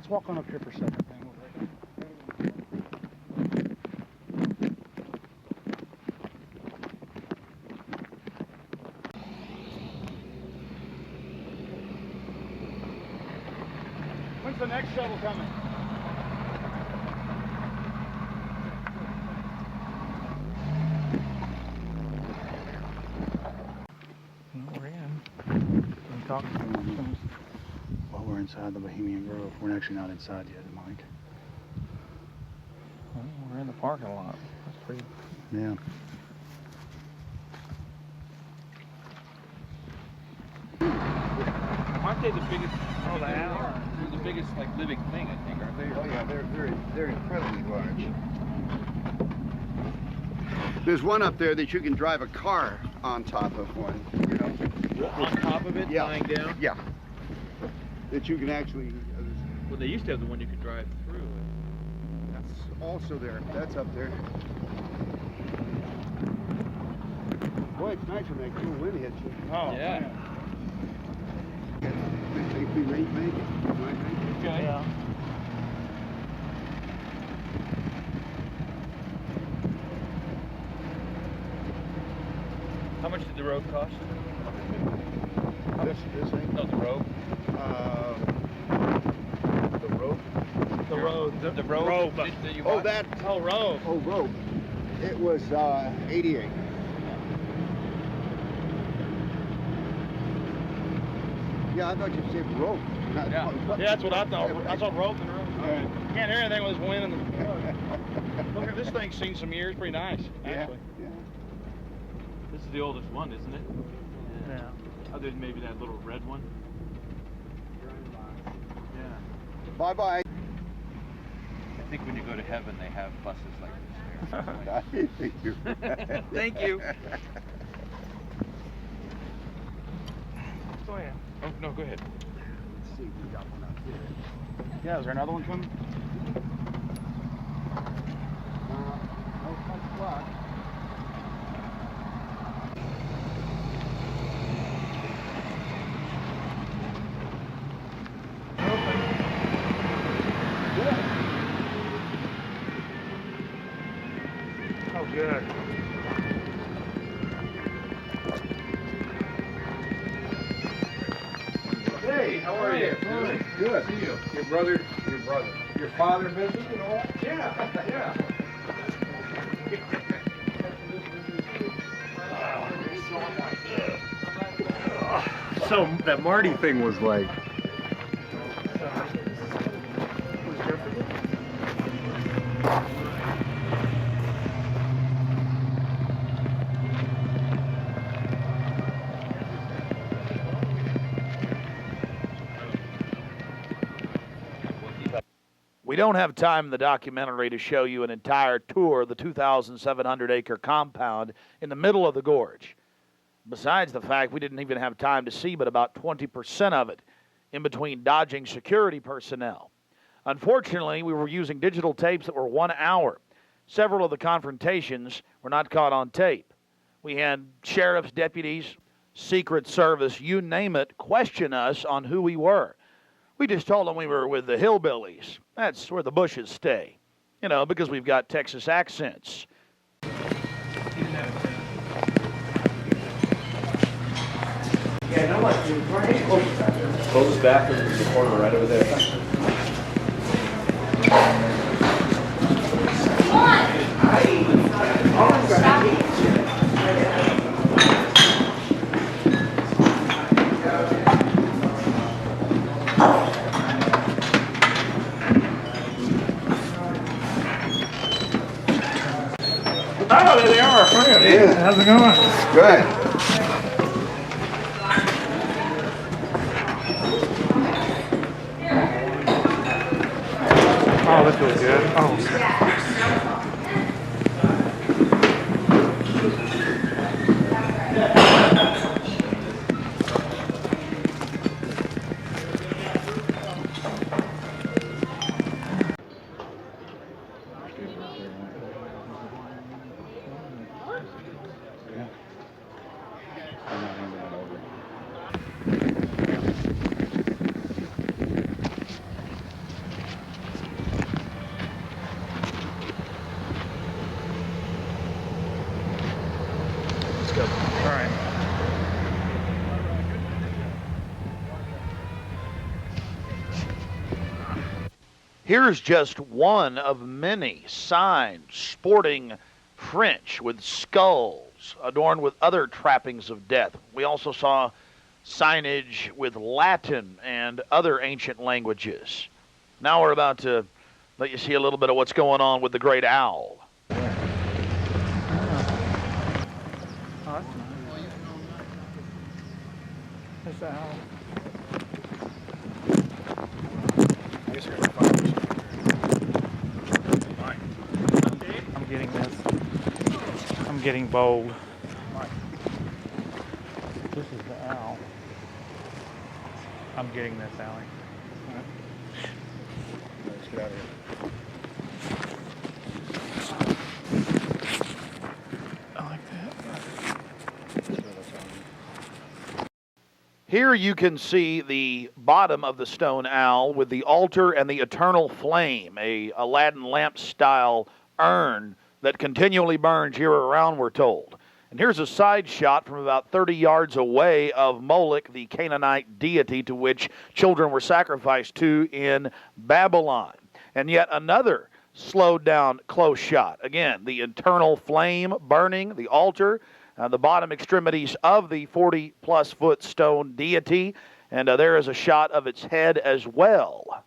Walk on up here for a second. When's the next shuttle coming? We're in. Can you talk? Well, we're inside the Bohemian Grove. We're actually not inside yet, Mike. Well, we're in the parking lot. That's pretty... Yeah. Aren't they the biggest? Oh, they are. They're the biggest, like, living thing, I think, aren't they? Oh yeah, they're incredibly large. There's one up there that you can drive a car on top of one, you know. On top of it, yeah. lying down? Yeah. That you can actually... Well, they used to have the one you could drive through. That's also there. That's up there. Boy, it's nice when that cool wind hits you. Oh, yeah. I think we may make it. Might make it. Okay. Yeah. How much did the robe cost? This thing? No, the robe. The rope? The robe. The robe. Robe. That you Oh, bought? that. Oh, robe. Oh, rope. It was 88. Yeah, I thought you said rope. Yeah, that's what I thought. I thought rope and rope. Right. Can't hear anything with this wind and the... Look at this thing's seen some years. Pretty nice, actually. Yeah. This is the oldest one, isn't it? Yeah. Other than maybe that little red one. Yeah. Bye-bye. I think when you go to heaven, they have buses like Thank you. Thank you. Go ahead. Oh, no, go ahead. Let's see if we got one up here. Yeah, is there another one coming? No, 5 o'clock. Oh, good. Hey, how are you? Good. Good. See you. Your father visited and all? Yeah, yeah. So that Marty thing was like... We don't have time in the documentary to show you an entire tour of the 2,700-acre compound in the middle of the gorge. Besides the fact we didn't even have time to see but about 20% of it, in between dodging security personnel. Unfortunately, we were using digital tapes that were 1 hour. Several of the confrontations were not caught on tape. We had sheriff's deputies, Secret Service, you name it, question us on who we were. We just told them we were with the hillbillies. That's where the Bushes stay. You know, because we've got Texas accents. Yeah, no one. Close the bathroom in the corner right over there. Oh, there they are, friend. Yeah. How's it going? Good. Oh, this feels good. Oh. Here's just one of many signs sporting French with skulls adorned with other trappings of death. We also saw signage with Latin and other ancient languages. Now we're about to let you see a little bit of what's going on with the great owl. Oh, that's nice. That's the owl. I guess you're gonna find this. I'm getting this. I'm getting bold. This is the owl. I'm getting this, Allie. Let's get out of here. I like that. Here you can see the bottom of the stone owl with the altar and the eternal flame, a Aladdin lamp style urn that continually burns year-round, we're told. And here's a side shot from about 30 yards away of Moloch, the Canaanite deity to which children were sacrificed to in Babylon. And yet another slowed down close shot. Again, the eternal flame burning, the altar, the bottom extremities of the 40-plus foot stone deity, and there is a shot of its head as well.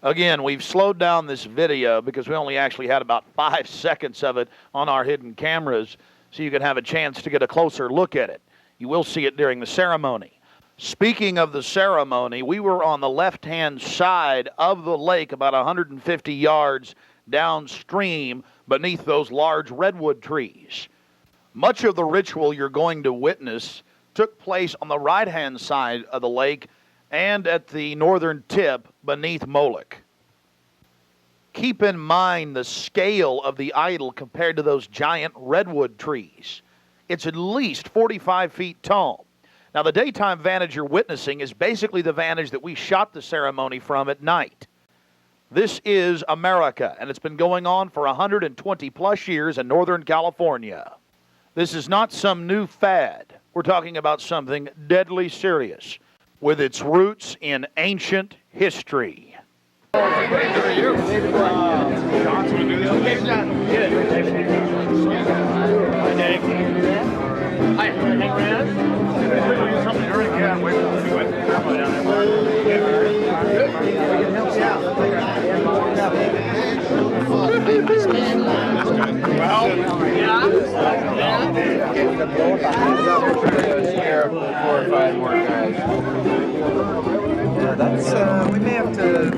Again, we've slowed down this video because we only actually had about 5 seconds of it on our hidden cameras, so you can have a chance to get a closer look at it. You will see it during the ceremony. Speaking of the ceremony, we were on the left-hand side of the lake, about 150 yards downstream beneath those large redwood trees. Much of the ritual you're going to witness took place on the right-hand side of the lake and at the northern tip beneath Moloch. Keep in mind the scale of the idol compared to those giant redwood trees. It's at least 45 feet tall. Now, the daytime vantage you're witnessing is basically the vantage that we shot the ceremony from at night. This is America, and it's been going on for 120 plus years in Northern California. This is not some new fad. We're talking about something deadly serious with its roots in ancient history. That's, we may have to...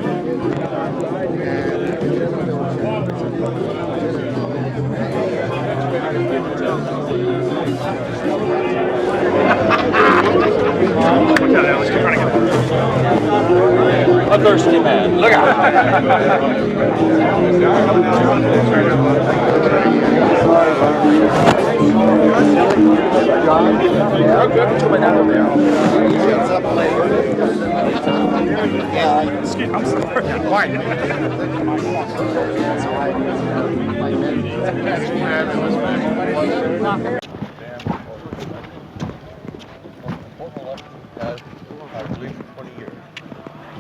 A thirsty man. Look out! I'm sorry. Quiet.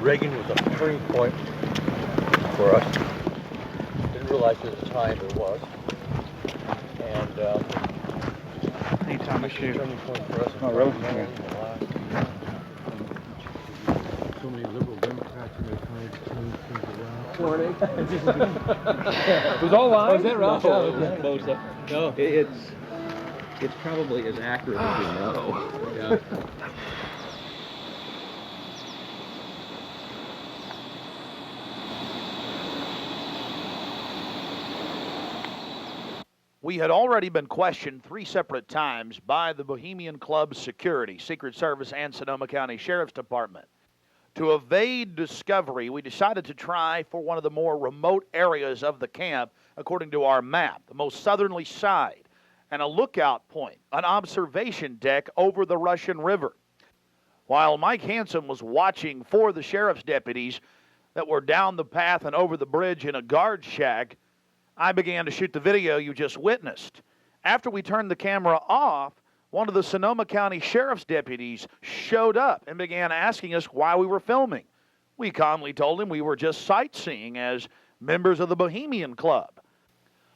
Reagan was a turning point for us. Didn't realize at the time it was. And anytime I shoot. Turning point for us. Oh, really? So many liberal Democrats in their time to turn things around. Morning. It was all live? Oh, is that right? No. It's probably as accurate as we know. Yeah. We had already been questioned 3 separate times by the Bohemian Club security, Secret Service, and Sonoma County Sheriff's Department. To evade discovery, we decided to try for one of the more remote areas of the camp, according to our map, the most southerly side, and a lookout point, an observation deck over the Russian River. While Mike Hansen was watching for the sheriff's deputies that were down the path and over the bridge in a guard shack, I began to shoot the video you just witnessed. After we turned the camera off, one of the Sonoma County Sheriff's deputies showed up and began asking us why we were filming. We calmly told him we were just sightseeing as members of the Bohemian Club.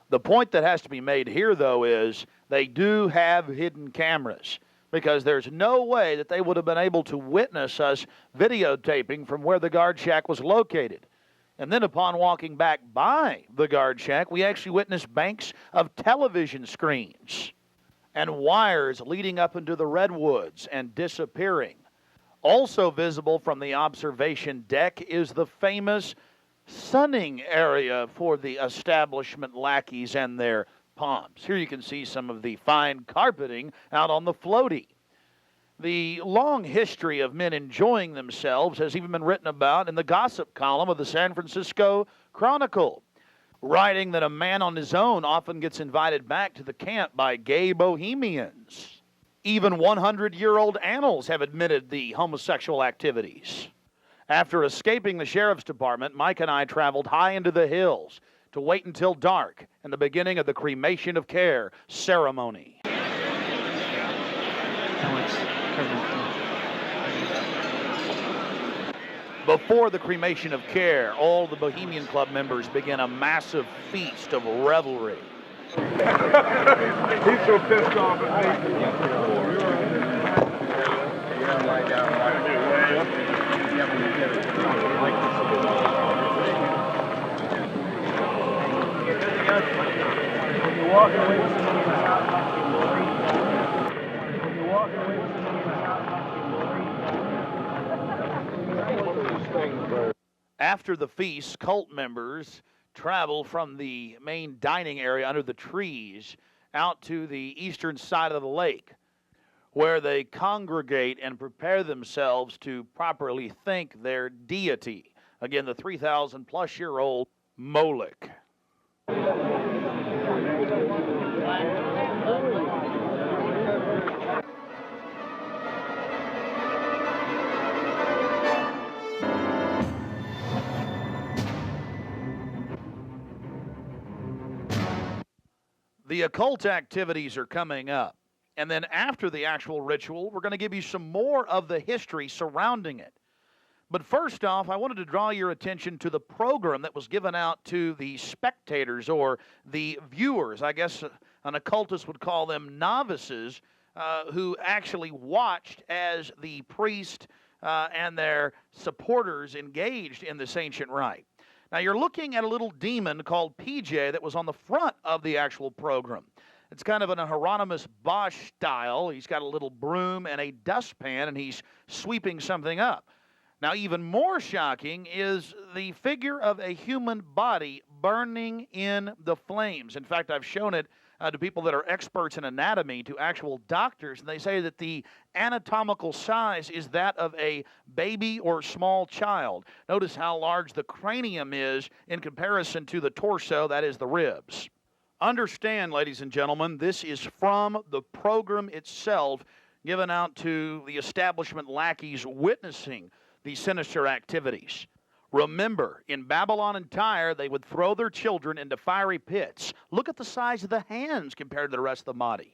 The point that has to be made here, though, is they do have hidden cameras. because there's no way that they would have been able to witness us videotaping from where the guard shack was located. And then upon walking back by the guard shack, we actually witnessed banks of television screens and wires leading up into the redwoods and disappearing. Also visible from the observation deck is the famous sunning area for the establishment lackeys and their pomps. Here you can see some of the fine carpeting out on the floaty. The long history of men enjoying themselves has even been written about in the gossip column of the San Francisco Chronicle, writing that a man on his own often gets invited back to the camp by gay bohemians. Even 100-year-old annals have admitted the homosexual activities. After escaping the sheriff's department, Mike and I traveled high into the hills to wait until dark and the beginning of the Cremation of Care ceremony. Before the Cremation of Care, all the Bohemian Club members begin a massive feast of revelry. He's so pissed off at After the feast, cult members travel from the main dining area under the trees out to the eastern side of the lake, where they congregate and prepare themselves to properly thank their deity. Again, the 3,000-plus-year-old Moloch. The occult activities are coming up. And then after the actual ritual, we're going to give you some more of the history surrounding it. But first off, I wanted to draw your attention to the program that was given out to the spectators or the viewers. I guess an occultist would call them novices, who actually watched as the priest and their supporters engaged in this ancient rite. Now, you're looking at a little demon called PJ that was on the front of the actual program. It's kind of an Hieronymus Bosch style. He's got a little broom and a dustpan, and he's sweeping something up. Now, even more shocking is the figure of a human body burning in the flames. In fact, I've shown it to people that are experts in anatomy, to actual doctors, and they say that the anatomical size is that of a baby or small child. Notice how large the cranium is in comparison to the torso, that is the ribs. Understand, ladies and gentlemen, this is from the program itself given out to the establishment lackeys witnessing these sinister activities. Remember, in Babylon and Tyre, they would throw their children into fiery pits. Look at the size of the hands compared to the rest of the body.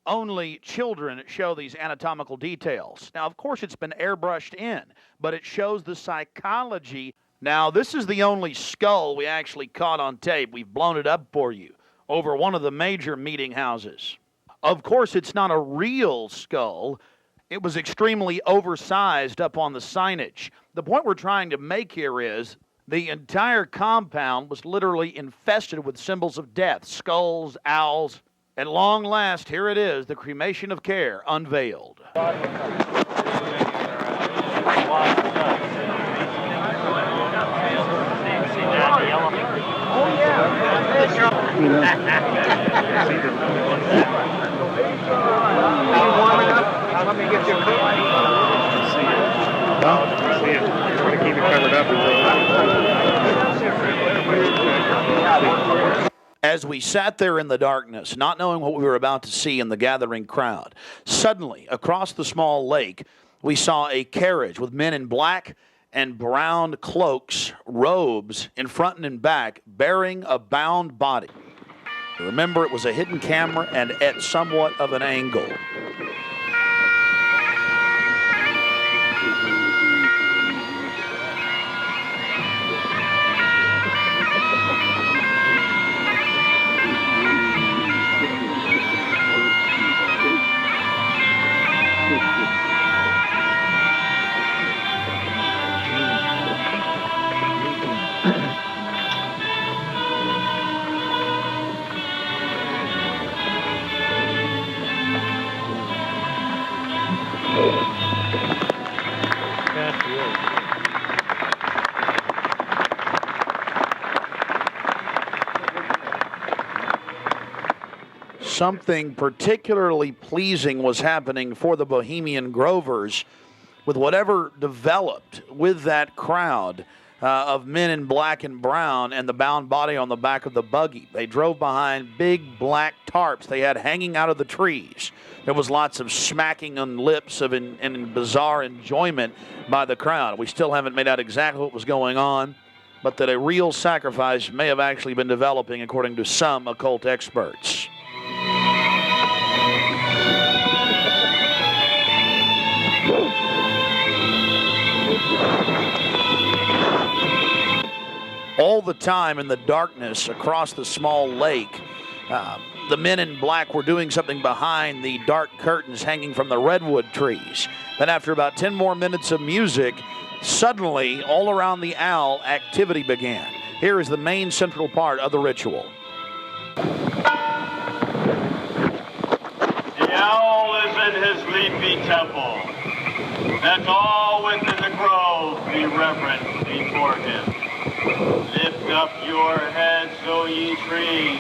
Only children show these anatomical details. Now, of course, it's been airbrushed in, but it shows the psychology. Now, this is the only skull we actually caught on tape. We've blown it up for you over one of the major meeting houses. Of course, it's not a real skull. It was extremely oversized up on the signage. The point we're trying to make here is the entire compound was literally infested with symbols of death, skulls, owls. At long last, here it is, the Cremation of Care unveiled. Let me get you a coat. Trying to keep it covered up. As we sat there in the darkness, not knowing what we were about to see in the gathering crowd, suddenly, across the small lake, we saw a carriage with men in black and brown cloaks, robes, in front and in back, bearing a bound body. Remember, it was a hidden camera and at somewhat of an angle. something particularly pleasing was happening for the Bohemian Grovers with whatever developed with that crowd of men in black and brown and the bound body on the back of the buggy. They drove behind big black tarps they had hanging out of the trees. There was lots of smacking on lips of and bizarre enjoyment by the crowd. We still haven't made out exactly what was going on, but that a real sacrifice may have actually been developing according to some occult experts. All the time in the darkness across the small lake, the men in black were doing something behind the dark curtains hanging from the redwood trees. Then after about 10 more minutes of music, suddenly all around the owl, activity began. Here is the main central part of the ritual. The owl is in his leafy temple. Let all within the grove be reverent before him. Lift up your heads, O ye trees,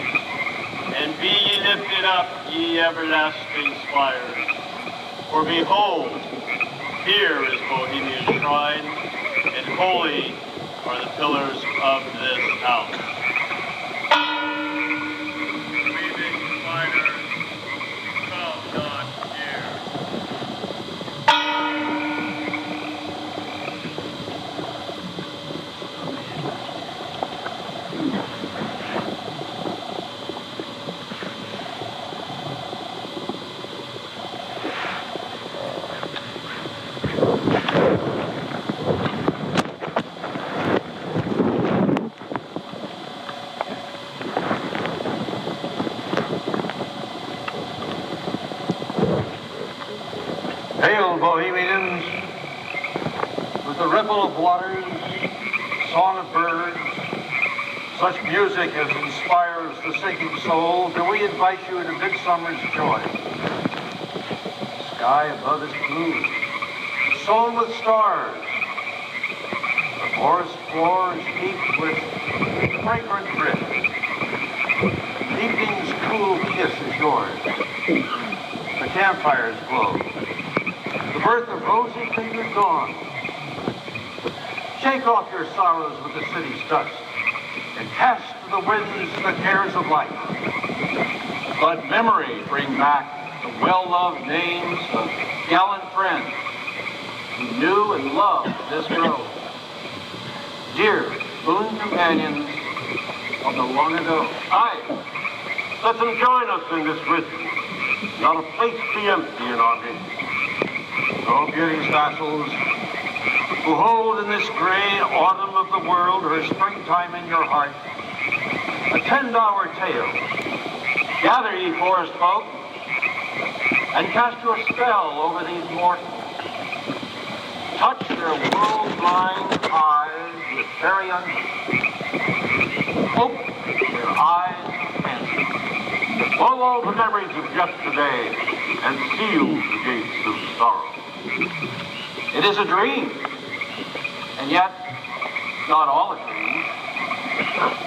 and be ye lifted up, ye everlasting spires. For behold, here is Bohemia's shrine, and holy are the pillars of this house. Weaving spiders, come not near. Hail, Bohemians, with the ripple of waters, song of birds, such music as inspires the sinking soul, do we invite you into midsummer's joy. The sky above is blue, sown with stars. The forest floor is heaped with fragrant drift. Evening's cool kiss is yours. The campfires glow. The birth of rosy-fingered dawn. Shake off your sorrows with the city's dust and cast to the winds the cares of life. Let memory bring back the well-loved names of gallant friends who knew and loved this grove. Dear boon companions of the long ago. Aye, let them join us in this ritual. Not a place be empty in our midst. O beauty's vassals, who hold in this gray autumn of the world her springtime in your heart, attend our tale. Gather, ye forest folk, and cast your spell over these mortals. Touch their world-blind eyes with fairy unction. Open their eyes of fancy. Blow all the memories of yesterday and seal the gates of sorrow. It is a dream, and yet not all a dream.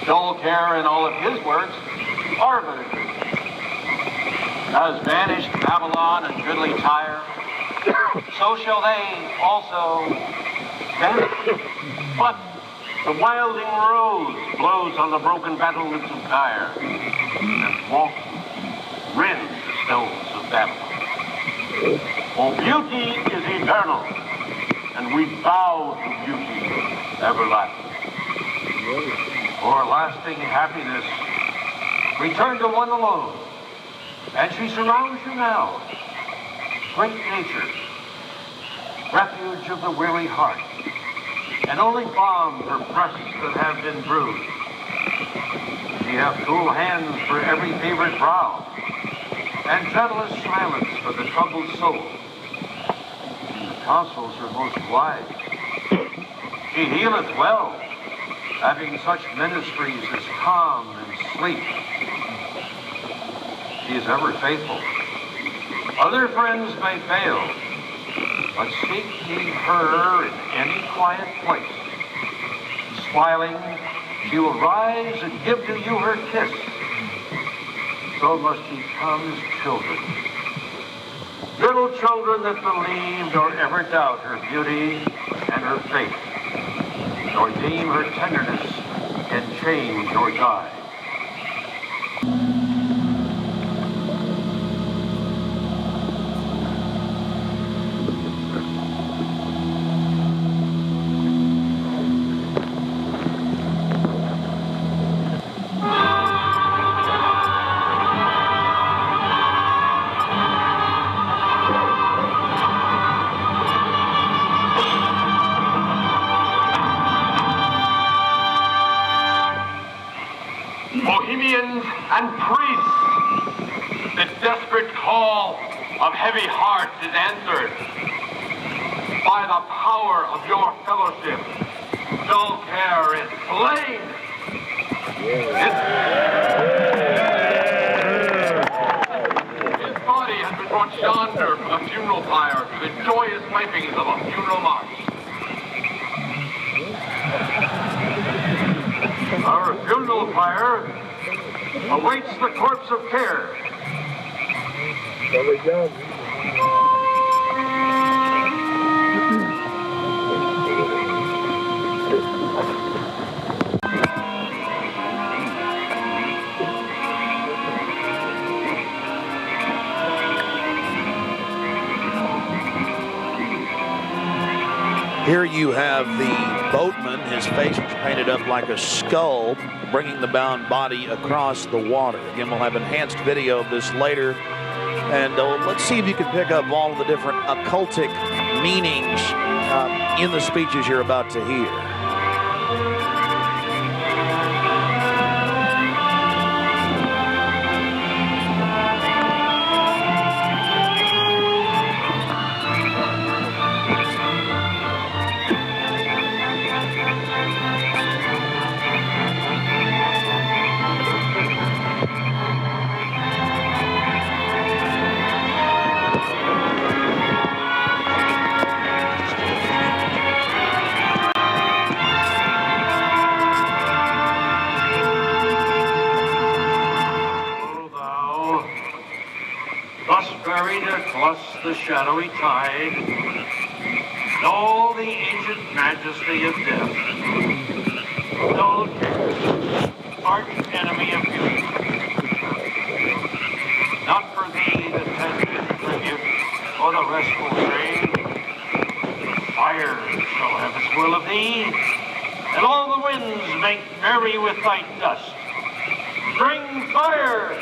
Dull care and all of his works are but a dream. As vanished Babylon and goodly Tyre, so shall they also vanish. But the wilding rose blows on the broken battlements of Tyre, and walks rends the stones of Babylon. For beauty is eternal, and we bow to beauty everlasting. For lasting happiness, return to one alone, and she surrounds you now. Great nature, refuge of the weary heart, and only balm for breasts that have been bruised. She hath cool hands for every favored brow, and gentlest silence for the troubled soul. The counsels are most wise. She healeth well, having such ministries as calm and sleep. She is ever faithful. Other friends may fail, but seek ye her in any quiet place. Smiling, she will rise and give to you her kiss. so must become his children. Little children that believe nor ever doubt her beauty and her faith, nor deem her tenderness can change or die. Bohemians and priests, the desperate call of heavy hearts is answered by the power of your fellowship. Dull care is slain. His body has been brought yonder from the funeral pyre to the joyous pipings of a funeral march. Our funeral pyre awaits the corpse of care. Here you have the boatman, his face was painted up like a skull, bringing the bound body across the water. Again, we'll have enhanced video of this later. And let's see if you can pick up all of the different occultic meanings in the speeches you're about to hear. Across the shadowy tide, and all the ancient majesty of death, dull arch enemy of beauty. Not for thee the tender tribute or the restful train. Fire shall have its will of thee, and all the winds make merry with thy dust. Bring fire!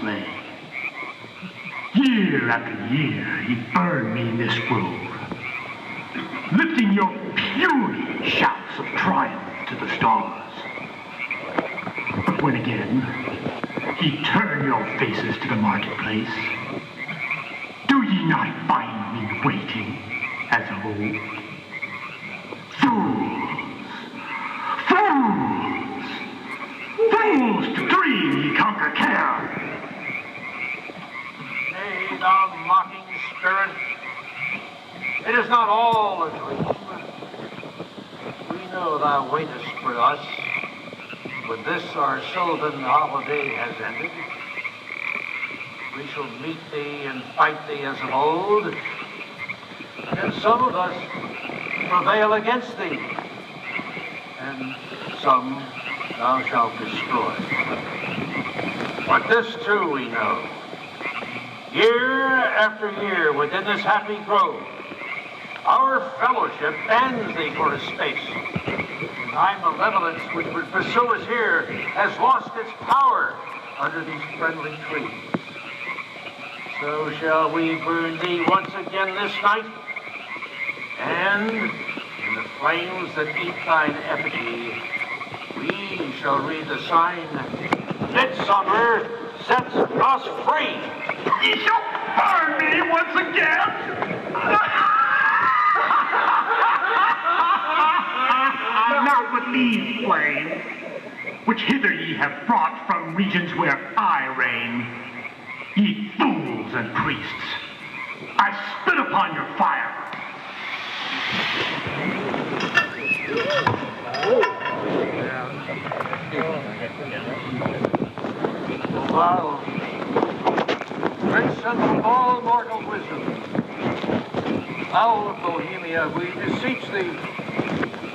Slay. Year after year, he burned me in this grove, lifting your puny shouts of triumph to the stars. But when again he turned your faces to the marketplace, do ye not find me waiting as of old? Fools to dream ye conquer care. Thou mocking spirit, it is not all a dream. We know thou waitest for us when this our sylvan holiday has ended. We shall meet thee and fight thee as of old, and some of us prevail against thee, and some thou shalt destroy. But this too we know. Year after year within this happy grove, our fellowship bans thee for a space, Thy malevolence, which would pursue us here, has lost its power under these friendly trees. So shall we burn thee once again this night, and in the flames that eat thine effigy, we shall read the sign, Midsummer sets us free. Ye shall burn me once again. Not with these flames, which hither ye have brought from regions where I reign. Ye fools and priests, I spit upon your fire. Thou, great symbol of all mortal wisdom, thou of Bohemia, we beseech thee,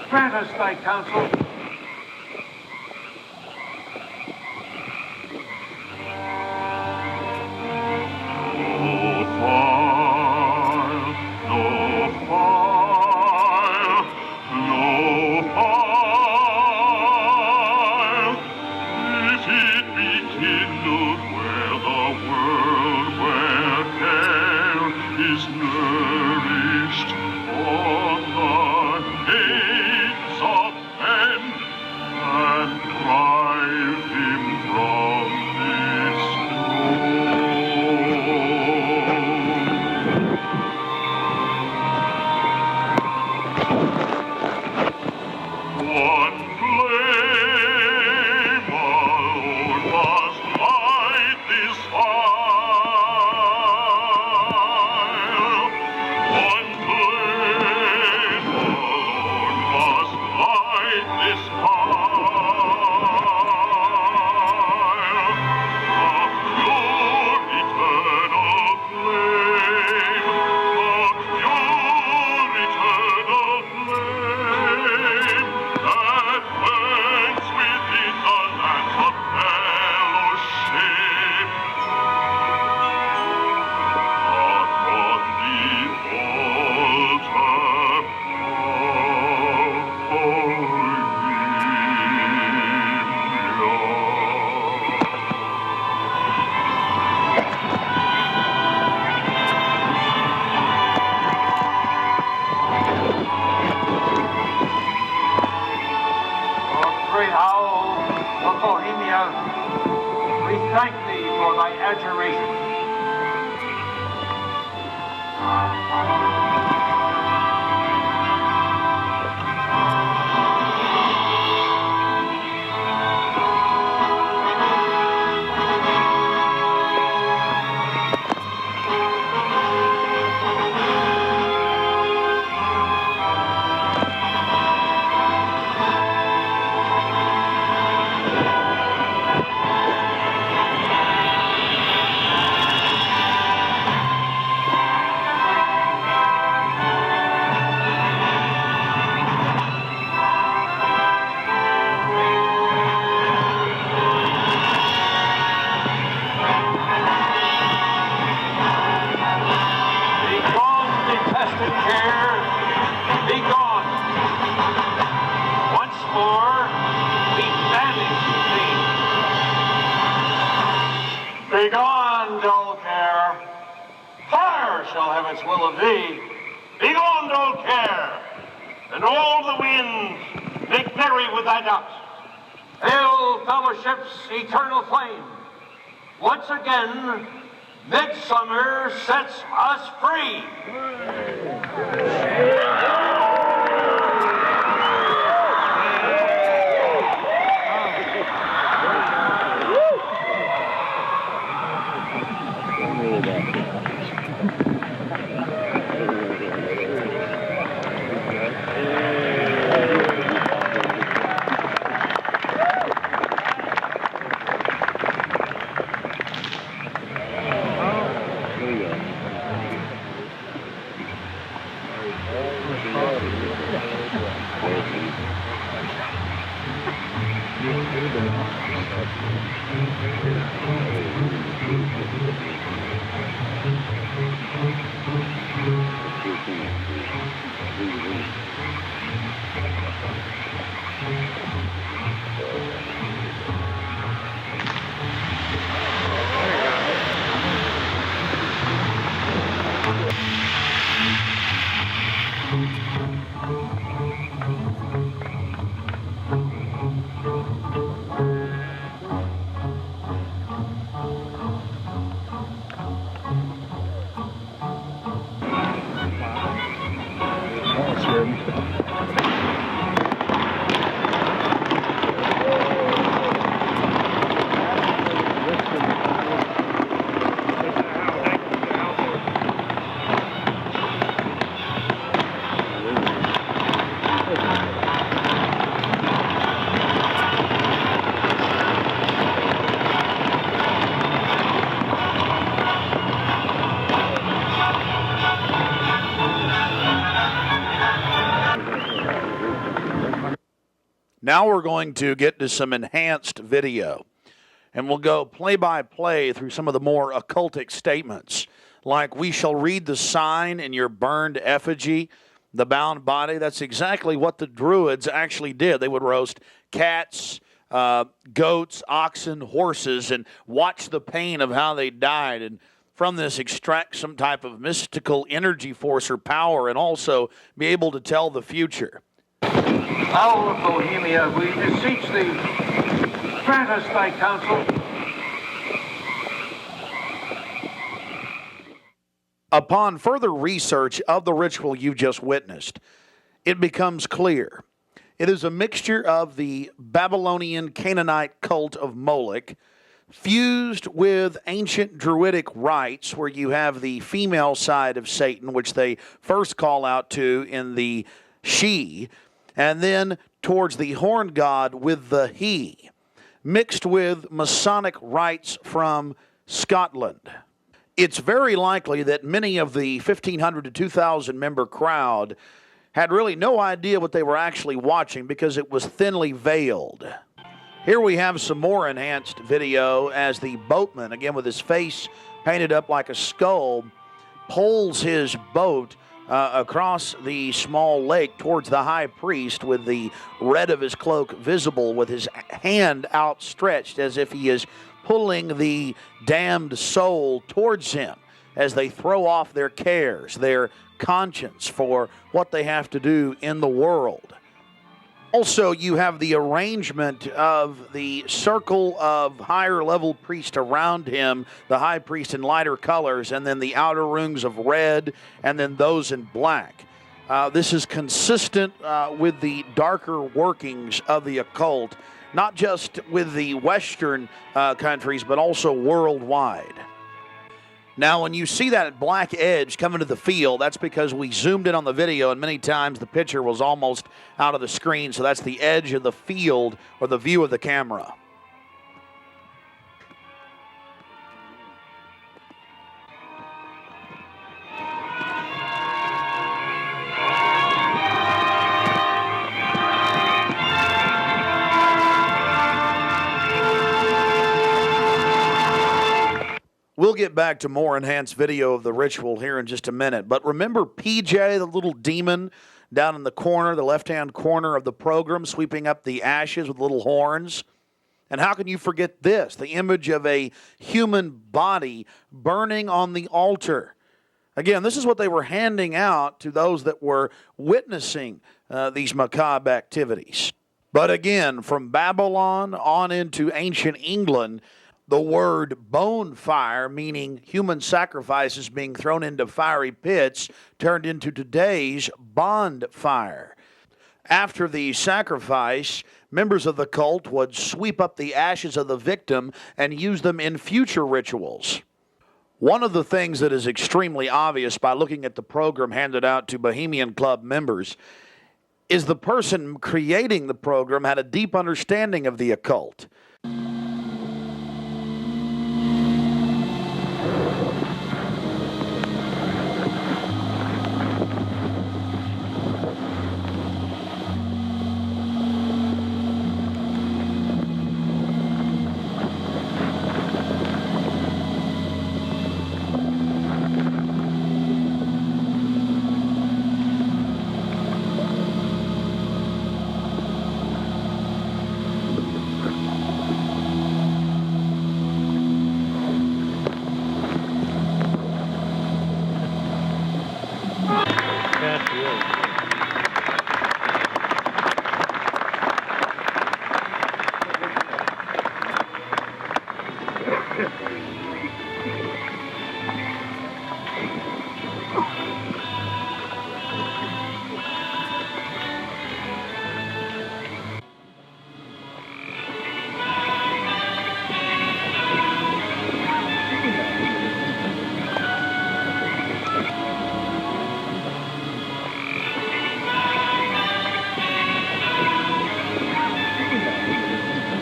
grant us thy counsel. Begone, dull care. Fire shall have its will of thee. Begone, dull care. And all the winds make merry with thy dust. Hail, fellowship's eternal flame. Once again, midsummer sets us free. Now we're going to get to some enhanced video, and we'll go play by play through some of the more occultic statements, like we shall read the sign in your burned effigy, the bound body. That's exactly what the Druids actually did. They would roast cats, goats, oxen, horses, and watch the pain of how they died, and from this extract some type of mystical energy force or power, and also be able to tell the future. Owl of Bohemia, we beseech thee, grant us thy counsel. Upon further research of the ritual you've just witnessed, it becomes clear. It is a mixture of the Babylonian Canaanite cult of Moloch, fused with ancient Druidic rites, where you have the female side of Satan, which they first call out to in the she, and then towards the horn god with the he, mixed with Masonic rites from Scotland. It's very likely that many of the 1,500 to 2,000 member crowd had really no idea what they were actually watching because it was thinly veiled. Here we have some more enhanced video as the boatman, again with his face painted up like a skull, poles his boat across the small lake towards the high priest with the red of his cloak visible, with his hand outstretched as if he is pulling the damned soul towards him as they throw off their cares, their conscience for what they have to do in the world. Also, you have the arrangement of the circle of higher level priests around him, the high priest in lighter colors, and then the outer rings of red, and then those in black. This is consistent with the darker workings of the occult, not just with the Western countries, but also worldwide. Now, when you see that black edge coming to the field, that's because we zoomed in on the video, and many times the picture was almost out of the screen, so that's the edge of the field or the view of the camera. We'll get back to more enhanced video of the ritual here in just a minute. But remember PJ, the little demon down in the corner, the left-hand corner of the program, sweeping up the ashes with little horns? And how can you forget this? The image of a human body burning on the altar. Again, this is what they were handing out to those that were witnessing these macabre activities. But again, from Babylon on into ancient England, the word bone fire, meaning human sacrifices being thrown into fiery pits, turned into today's bond fire. After the sacrifice, members of the cult would sweep up the ashes of the victim and use them in future rituals. One of the things that is extremely obvious by looking at the program handed out to Bohemian Club members is the person creating the program had a deep understanding of the occult.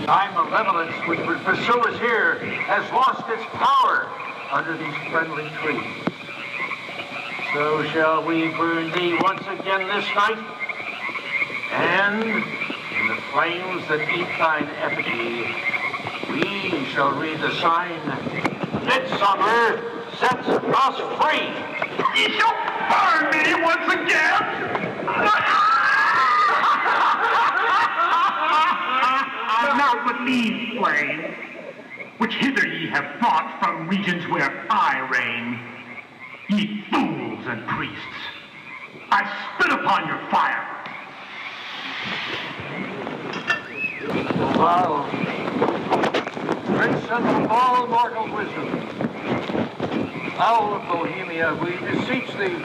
Thy malevolence which would pursue us here has lost its power under these friendly trees. So shall we burn thee once again this night, and in the flames that eat thine effigy, we shall read the sign. Midsummer sets us free. You shall burn me once again. Not with these flames, which hither ye have brought from regions where I reign. Ye fools and priests, I spit upon your fire. Wow. Great sense of all mortal wisdom, Owl of Bohemia, we beseech thee,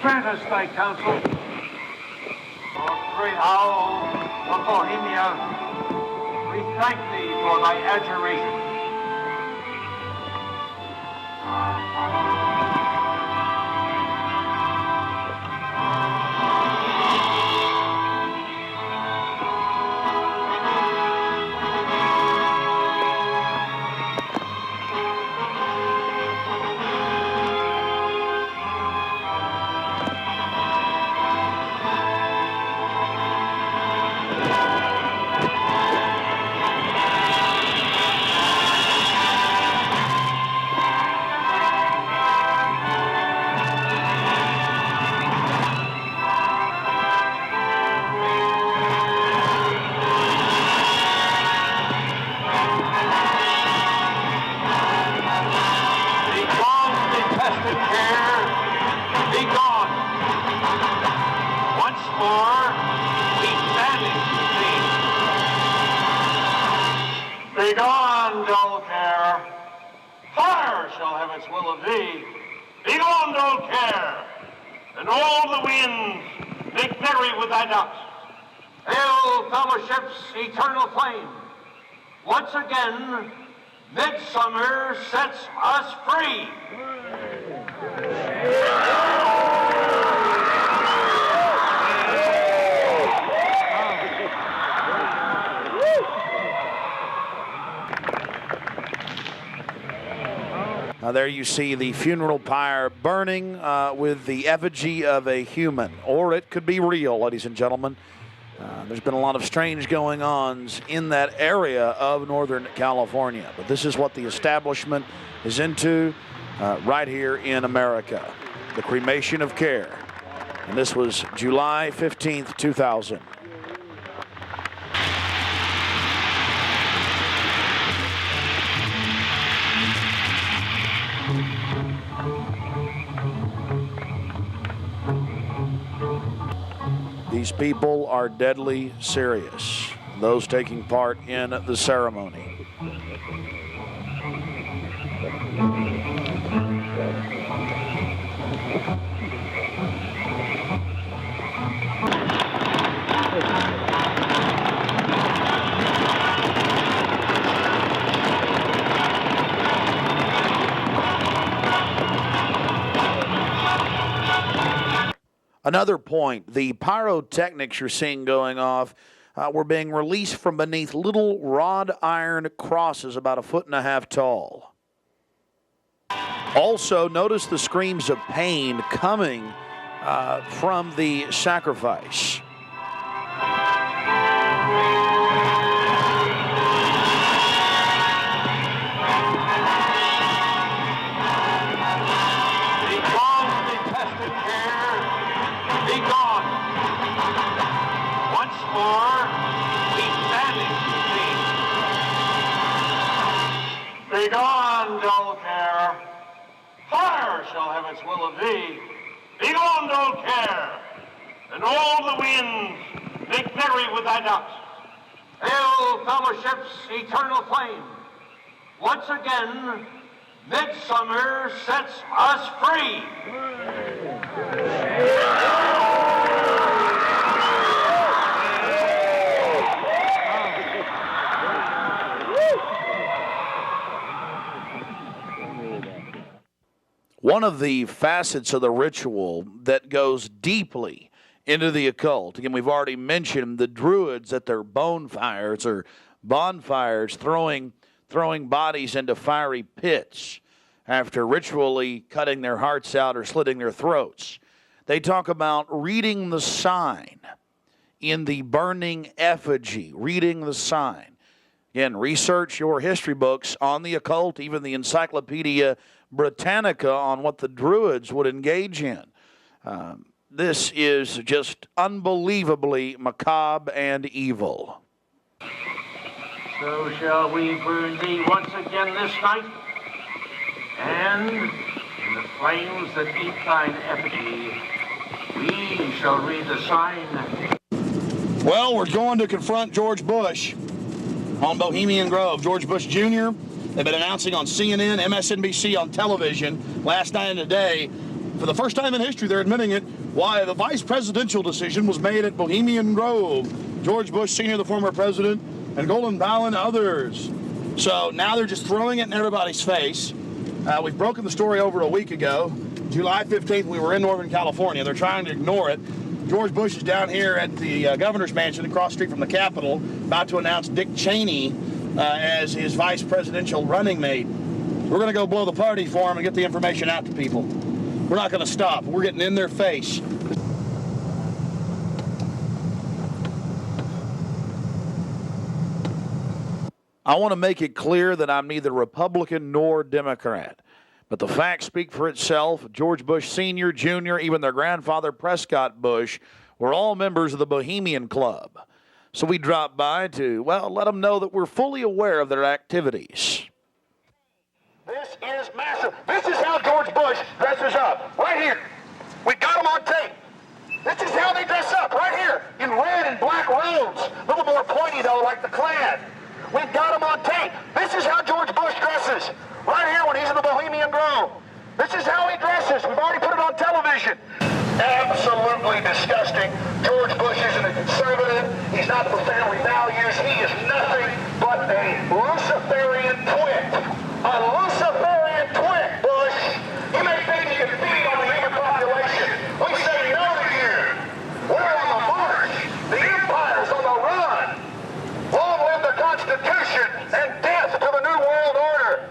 grant us thy counsel. Great Owl of Bohemia, we thank thee for thy adjuration. Begone, dull care. Fire shall have its will of thee. Begone, dull care. And all the winds make merry with thy doubts. Hail, fellowship's eternal flame. Once again, midsummer sets us free. There you see the funeral pyre burning with the effigy of a human, or it could be real, ladies and gentlemen. There's been a lot of strange going-ons in that area of Northern California, but this is what the establishment is into right here in America, the Cremation of Care. And this was July 15th, 2000. These people are deadly serious, those taking part in the ceremony. Another point, the pyrotechnics you're seeing going off were being released from beneath little wrought iron crosses about 1.5 feet tall. Also, notice the screams of pain coming from the sacrifice. Begone, dull care. Fire shall have its will of thee. Begone, dull care. And all the winds make merry with thy doubts. Hail, fellowship's eternal flame. Once again, midsummer sets us free. One of the facets of the ritual that goes deeply into the occult, again, we've already mentioned the Druids at their bonfires or bonfires throwing bodies into fiery pits after ritually cutting their hearts out or slitting their throats. They talk about reading the sign in the burning effigy, reading the sign. Again, research your history books on the occult, even the Encyclopedia Britannica on what the Druids would engage in. This is just unbelievably macabre and evil. So shall we burn thee once again this night, and in the flames that eat thine effigy, we shall read the sign. Well, we're going to confront George Bush on Bohemian Grove. George Bush Jr., they've been announcing on CNN, MSNBC on television last night and today. For the first time in history, they're admitting it, why the vice presidential decision was made at Bohemian Grove. George Bush Sr., the former president, and Colin Powell and others. So now they're just throwing it in everybody's face. We've broken the story over a week ago. July 15th, we were in Northern California. They're trying to ignore it. George Bush is down here at the governor's mansion across the street from the Capitol, about to announce Dick Cheney as his vice presidential running mate. We're going to go blow the party for him and get the information out to people. We're not going to stop. We're getting in their face. I want to make it clear that I'm neither Republican nor Democrat. But the facts speak for itself. George Bush Sr., Jr., even their grandfather Prescott Bush were all members of the Bohemian Club. So we dropped by to, well, let them know that we're fully aware of their activities. This is massive. This is how George Bush dresses up. Right here. We got them on tape. This is how they dress up. Right here. In red and black robes. A little more pointy, though, like the Klan. We've got them on tape. This is how George Bush dresses. Right here when he's in the Bohemian Grove. This is how he dresses. We've already put it on television. Absolutely disgusting. George Bush isn't a conservative. He's not for family values. He is nothing but a Luciferian twit. A Luciferian twit, Bush. You may think you can feed on the human population. We say no to you. We're on the march. The empire's on the run. Long live the Constitution and death to the New World Order.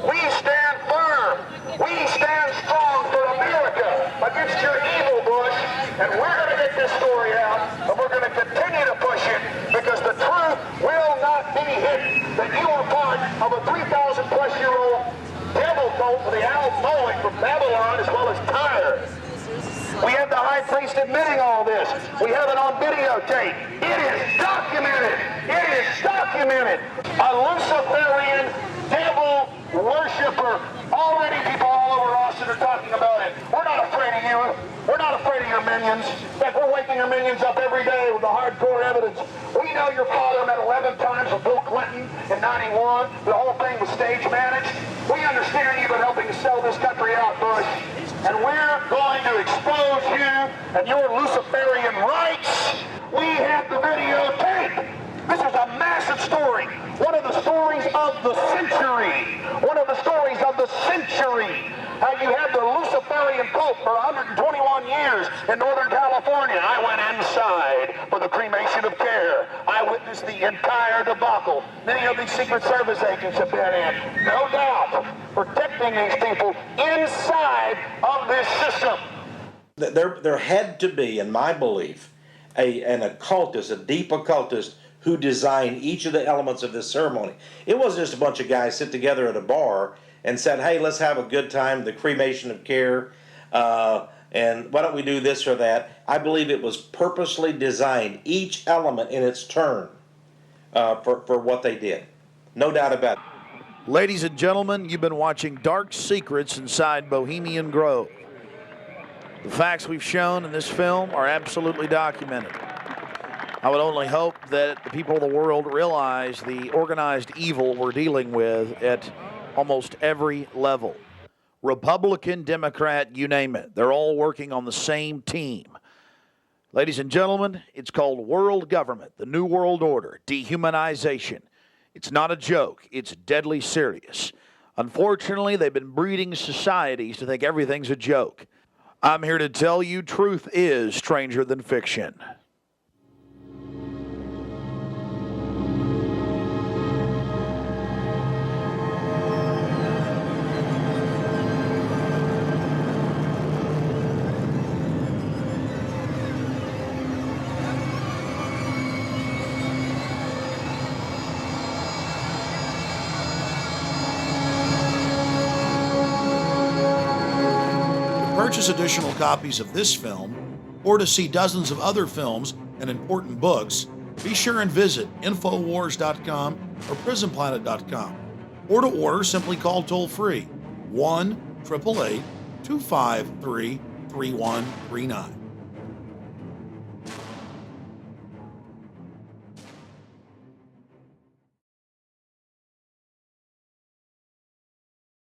We stand firm. We stand strong for America against your evil, Bush. And we're going to get this story out, and we're going to continue to push it because the truth will not be hidden. That you are part of a 3,000-plus-year-old devil cult for the owl mowing from Babylon as well as Tyre. We have the high priest admitting all this. We have it on videotape. It is documented. It is documented. A Luciferian devil worshiper. Already people all over Austin are talking about it. We're not afraid of you. We're not afraid of your minions. In fact, we're waking your minions up every day with the hardcore evidence. We know your father met 11 times with Bill Clinton in 91. The whole thing was stage managed. We understand you've been helping to sell this country out, Bush. And we're going to expose you and your Luciferian rights. We have the videotape. This is a massive story. One of the stories of the century. One of the stories of the century. How you had the Luciferian cult for 121 years in Northern California. I went inside for the Cremation of Care. I witnessed the entire debacle. Many of these Secret Service agents have been in, no doubt, protecting these people inside of this system. There had to be, in my belief, an occultist, a deep occultist, who designed each of the elements of this ceremony. It wasn't just a bunch of guys sit together at a bar and said, hey, let's have a good time, the Cremation of Care, and why don't we do this or that. I believe it was purposely designed, each element in its turn, for what they did. No doubt about it. Ladies and gentlemen, you've been watching Dark Secrets inside Bohemian Grove. The facts we've shown in this film are absolutely documented. I would only hope that the people of the world realize the organized evil we're dealing with at almost every level. Republican, Democrat, you name it. They're all working on the same team. Ladies and gentlemen, it's called world government, the New World Order, dehumanization. It's not a joke. It's deadly serious. Unfortunately, they've been breeding societies to think everything's a joke. I'm here to tell you truth is stranger than fiction. purchase additional copies of this film, or to see dozens of other films and important books, be sure and visit Infowars.com or PrisonPlanet.com. Or to order, simply call toll-free 1-888-253-3139.